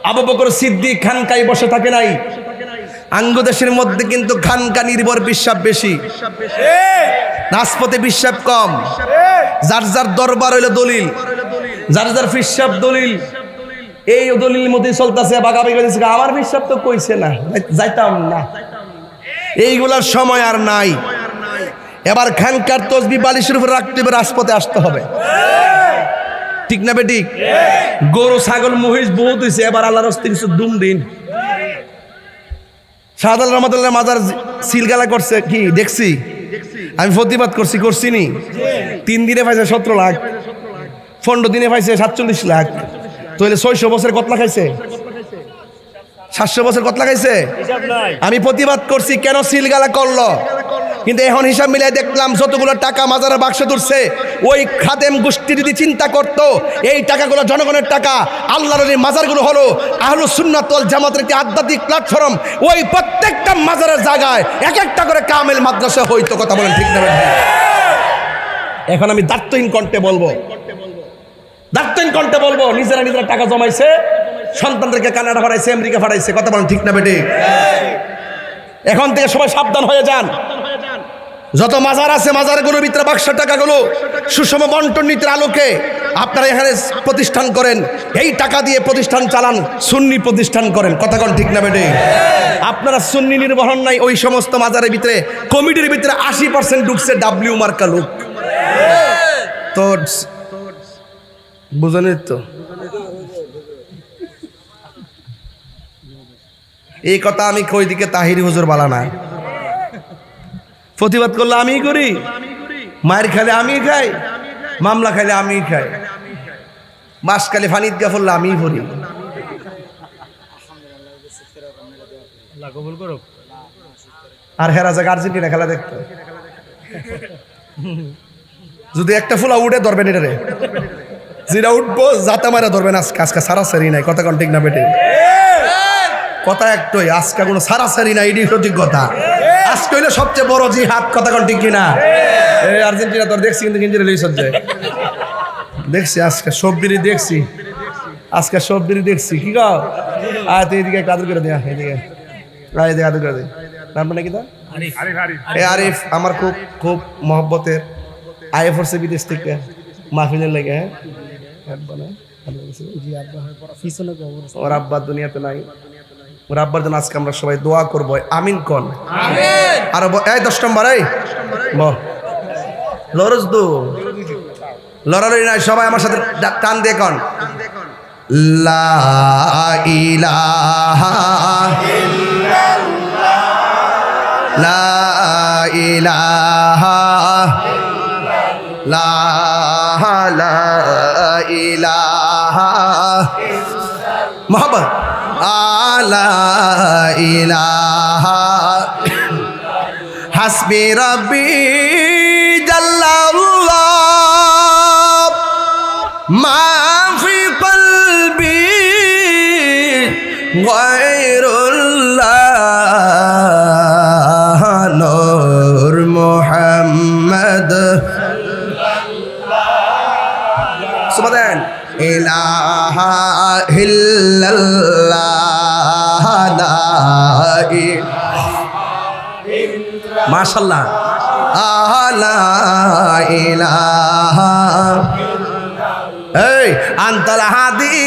আবু বকর সিদ্দিক খানকায় বসে থাকে নাই। আঙ্গদেশের মধ্যে কিন্তু খানকা নির্ভর বিশ্বাস বেশি, রাজপথে বিশ্বাস কম। যার যার দরবার হইলো দলিল, যার যার ফিসাব দলিল, এই দলিল মধ্যে চলতেছে। বাগাবাগি করতেছে, আমার বিশ্বাস তো কইছে না, যাইতাম না। এইগুলার সময় আর নাই। এবার খানকার তসবি বালিশের উপর রাখতে হবে, রাজপথে আসতে হবে। ঠিক না বেঠিক? গরু ছাগল মহিষ বহুত হয়েছে, এবার আল্লাহর হস্তে কিছু দুম দিন। শাহজালাল রহমাতুল্লাহ মাজার সিলগালা করছে কি দেখছি, আমি প্রতিবাদ করছি নি। 3 দিনে পাইছে 17 লাখ, 15 দিনে পাইছে 47 লাখ। তাহলে 600 বছর কত লাখ খাইছে? 700 বছর কত লাখ খাইছে? আমি প্রতিবাদ করছি কেন সিলগালা করলো, কিন্তু এখন হিসাব মিলাই দেখলাম যতগুলো টাকা মাজারের বাক্সে তুলছে, ওই খাদেম গোষ্ঠী যদি চিন্তা করতো এই টাকাগুলো জনগণের টাকা, আল্লাহর এই মাজারগুলো হলো আহলুস সুন্নাত ওয়াল জামাতের একটি আধ্যাত্মিক প্ল্যাটফর্ম। ওই প্রত্যেকটা মাজারের জায়গায় এক একটা করে কামেল মাদ্রাসা হইতো। কথা বলেন ঠিক না? এখন আমি দায়িত্বহীন কণ্ঠে বলবো, দায়িত্বহীন কণ্ঠে বলবো, নিজেরা টাকা জমাইছে, সন্তানদেরকে কানাডা পাঠাইছে, আমেরিকা পাঠাইছে। কথা বলেন ঠিক না বেটে? এখন থেকে সবাই সাবধান হয়ে যান। যত মাজার আছে মাজারগুলোর ভিতরে বাক্সের টাকাগুলো সুষম বন্টন নীতির আলোকে আপনারা এখানে প্রতিষ্ঠান করেন। এই টাকা দিয়ে প্রতিষ্ঠান চালান, সুন্নি প্রতিষ্ঠান করেন। কথা কোন ঠিক না বেটে? আপনারা সুন্নি নির্বাহন নাই। ওই সমস্ত মাজারের ভিতরে কমিটির ভিতরে 80% ঢুকছে ডাব্লিউ মার্কা লোক। তো বুঝলেন তো? এই কথা আমি কই দিকে তাহিরি হুজুর বালা না। প্রতিবাদ করলে আমি করি, মায়ের খাইলে আমি খাই, মামলা খাইলে আমি খাই, মাস খালি ফানিত গা ফেললে আমি ভরি। আর হেরা যাক আর্জেন্টিনা খেলা দেখতো, যদি একটা ফুলা উঠে ধরবেন এটারে, যেটা উঠবো যাতা মারা ধরবেন। আজকে আজকে সারাসারি নাই। কথা কোন ঠিক না বেটে? কথা একটাই, আজকে কোনো সারাসারি নাই, এটি সঠিক কথা। আজকে হইলে সবচেয়ে বড় জিহাদ। কথা কোন ঠিক কিনা? এই আর্জেন্টিনা তোর দেখছি কিন্তু কিঞ্জিরে লই সজ্জে দেখছি, আজকে সবদিনই দেখছি, আজকে সবদিনই দেখছি। কি গাও আর তুই এদিকে একটা আদর করে দেয়া, এদিকে এদিকে আদর করে দে। নামটা নাকি তো আরিফ, আমার খুব খুব মহব্বতের। আয়ে পড়ছে বিদেশ থেকে মাহফিলের লেগে। হ্যাঁ, ওর আব্বা দুনিয়াতে নাই, ওর আব্বার জন্য আজকে আমরা সবাই দোয়া করবো। আমিন কোন? আর এই 10 নম্বর এই লরজ দু লড়ালড়ি নাই, সবাই আমার সাথে টান দিয়ে কন, লা ইলাহা ইল্লাল্লাহ, লা ইলাহা লা ইলাহা মোহাম্মদ আলা ইলাহা হাসবি রাব্বি জাল্লাল্লাহ মা ফি কলবি গায়রুল্লাহ নূর মুহাম্মদ সুবহান ইলাহা ইল্লাল্লাহ লা মাশাআল্লাহ লা ইলাহা এই আনতাল হাদি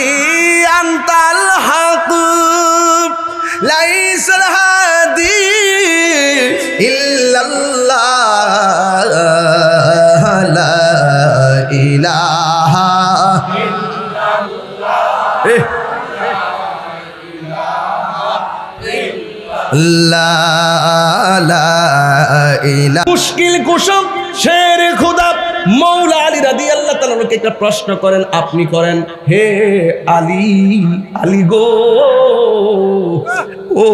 আনতাল হক লাইসাল হাদি ইল্লাল্লাহ লা ইলাহা মুশকিল কুসুম শের খুদা মৌলা আলী রাদিয়াল্লাহু তাআলা একটা প্রশ্ন করেন, আপনি করেন, হে আলী, আলী গো, ও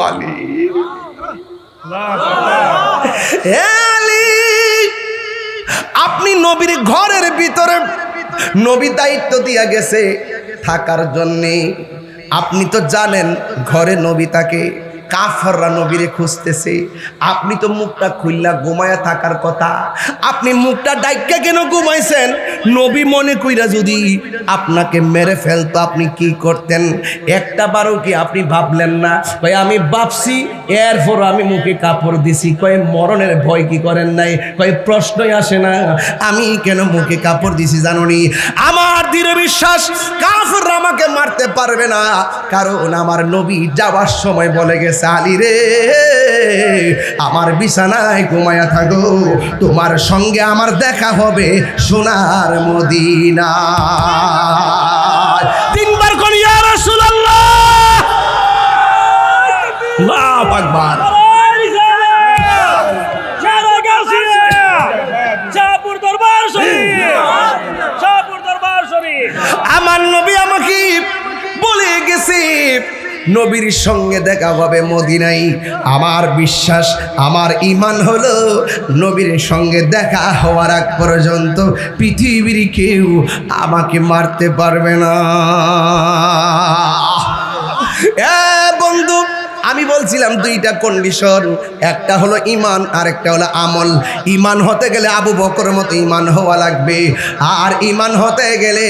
আলী, হে আলী, আপনি নবীর ঘরের ভিতরে নবী দায়িত্ব দিয়া গেছে থাকার জন্যে, আপনি তো জানেন ঘরে নবী তাকে, কাফররা নবীরে খুঁজতেছে, আপনি তো মুখটা খুললা ঘুমায়া থাকার কথা, আপনি মুখটা ডাইক্কা কেন ঘুমাইছেন? নবী মনে কইরা যদি আপনাকে মেরে ফেলতো আপনি কি করতেন? একটা বারও কি আপনি ভাবলেন না? ভাই আমি ভাবছি, এরপর আমি মুখে কাপড় দিছি। কয়ে মরণের ভয় কি করেন নাই? কয়ে প্রশ্নই আসে না। আমি কেন মুখে কাপড় দিছি জানোনি? আমার দৃঢ় বিশ্বাস কাফররা আমাকে মারতে পারবে না, কারণ আমার নবী যাওয়ার সময় বলে গেছে, আলী রে আমার বিছানায় ঘুমায়া থাকো, তোমার সঙ্গে আমার দেখা হবে সোনার মদিনা। তিনবার কোন ইয়া রাসূলুল্লাহ, আল্লাহু আকবার। আমার নবী আমাকে বলে গেছে নবীর সঙ্গে দেখা হবে মদিনায়। আমার বিশ্বাস, আমার ঈমান হলো নবীর সঙ্গে দেখা হওয়ার আগ পর্যন্ত পৃথিবীর কেউ আমাকে মারতে পারবে না। বন্ধু, আমি বলছিলাম দুইটা কন্ডিশন, একটা হলো ঈমান আর একটা হলো আমল। ঈমান হতে গেলে আবু বকরের মতো ঈমান হওয়া লাগবে, আর ঈমান হতে গেলে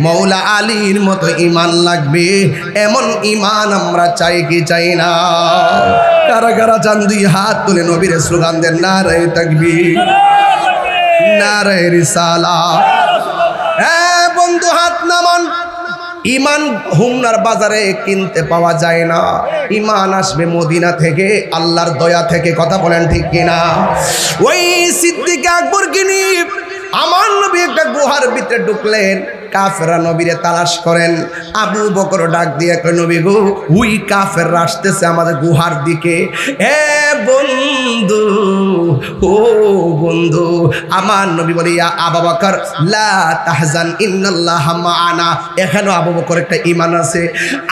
মৌলা আলীর মতো ঈমান লাগবে। এমন ঈমান আমরা চাই কি চাই না? কারা কারা চান দুই হাত তুলে নবীর স্লোগান দেন, নারে তাকবীর, নারে রিসালাত। বন্ধু হাত নামান। ঈমান হুমনার বাজারে কিনতে পাওয়া যায় না, ঈমান আসবে মদিনা থেকে, আল্লাহর দয়া থেকে। কথা বলেন ঠিক কিনা? ওই সিদ্দিক আকবর কিনি আমার নবী একটা গুহার ভিতরে ঢুকলেন, কাফেররা নবীরে তালাশ করেন। আবু বকর ডাক দিয়ে কয়, নবী গো, ওই কাফেররা আসতেছে আমাদের গুহার দিকে। বন্ধু, ও বন্ধু, আমার নবী বলে, ইয়া আবু বকর লা তাহজান ইন্নাল্লাহা মাআনা। এখানেও আবু বকর একটা ঈমান আছে।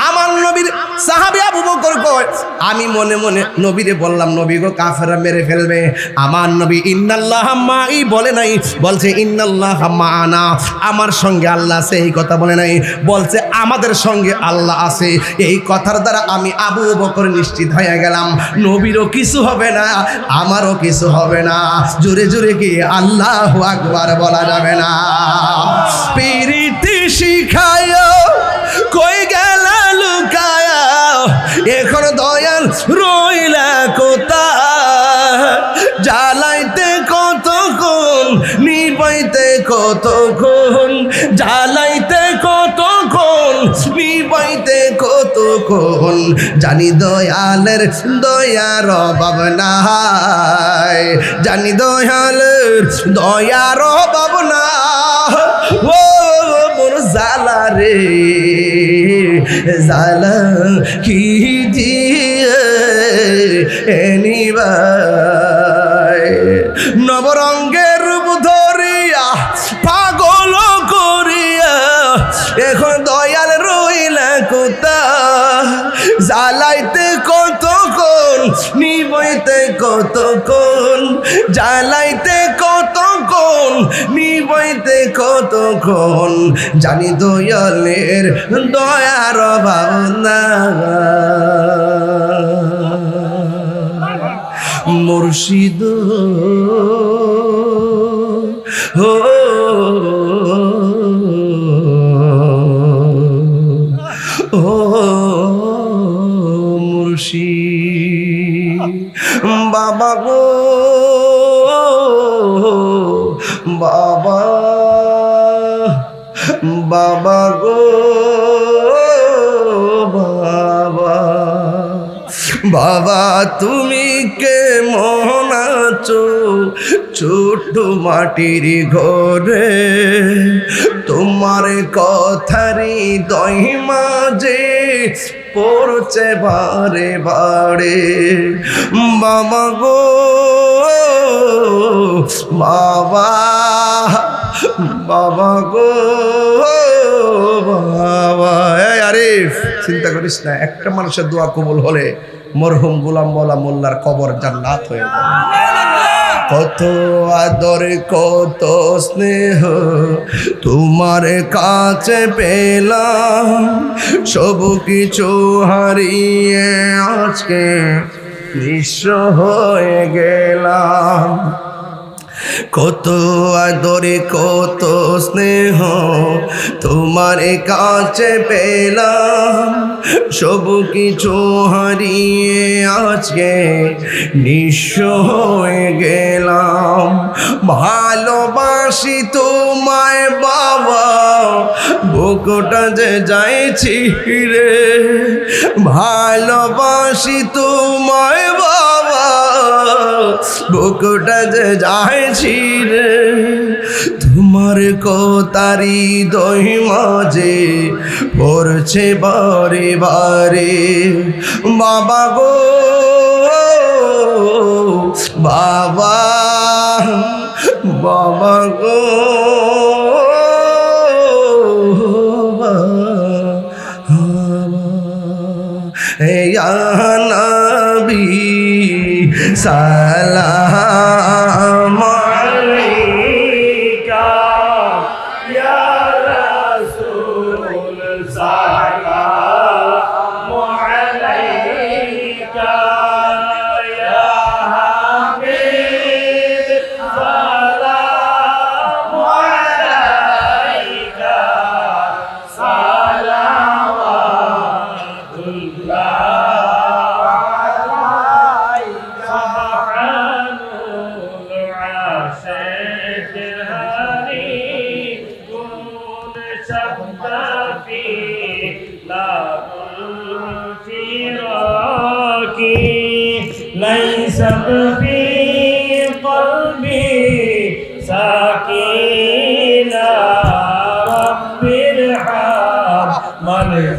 আমার নবীর সাহাবী আবু বকর কয়, আমি মনে মনে নবীরে বললাম, নবী গো, কাফেররা মেরে ফেলবে। আমার নবী ইন্নাল্লাহা মাই বলে নাই, বলছে ইন্নাল্লাহা মাআনা, আমার সঙ্গে আল্লাহ আছে। এই কথা বলে নাই, বলছে আমাদের সঙ্গে আল্লাহ আছে। এই কথার দ্বারা আমি আবু বকর নিশ্চিত হয়ে গেলাম, নবীরও কিছু হবে না, আমারও কিছু হবে না। জোরে জোরে কি আল্লাহু আকবার বলা যাবে না? পিরিতি শিখায় কই গেল লুকায়, এখন দয়াল রইলা কোথায়? জ্বালাইতে কতক্ষণ, নিবাইতে কতক্ষণ, জ্বালাইতে কতক্ষণ, নিবাইতে কত কতক্ষণ জানি দয়ালের দয়ার অভাব নাই জানি দয়ালের দয়ার অভাব না ও মোর জালা রে জালা কি দিয়ে এনিবাই নবরঙ্গের রূপ ধরিয়া পাগল করিয়া এখন দয়াল রইলা কোথা জ্বালাইতে কতক্ষণ নিবইতে কতক্ষণ জ্বালাইতে কতক্ষণ নিবইতে কতক্ষণ জানি দয়ালের দয়ার ভাবনা মুর্শিদ হো ও মুর্শিদ বাবা গো বাবা বাবা গো বাবা বাবা তুমি কেমন আছো ছোট মাটির ঘরে তোমার কথারি দই মাঝে পড়ছে বারে বারে বাবা গো বাবা বাবা গো বাবা এই আরিফ চিন্তা করিস না একটা মানুষের দোয়া কবুল হলে মরহুম গোলাম মাওলা মোল্লার কবর জান্নাত হয়ে যাবে কত আদর কত স্নেহ তোমার কাছে পেলাম সব কিছু হারিয়ে আজকে নিঃস্ব হয়ে গেলাম কত আদরে কত স্নেহ তোমার কাছে পেলাম সব কিছু হারিয়ে আজকে নিঃস্ব হয়ে গেলাম ভালোবাসি তোমায় বাবা বুকটা যে যাইছি রে ভালোবাসি তোমায় বাবা বুকটা যে যাইছি রে তোমার কোতারি দই মাঝে পড়ছে বারে বারে বাবা গো বাবা বাবা গো ইয়া নবী সালাম আলাইকা ইয়া রাসূল সালাম আলাইকা ইয়া হাবিব সালাম আলাইকা সালাওয়াতুল্লাহ ليس في قلبي سكينة رب ارحم من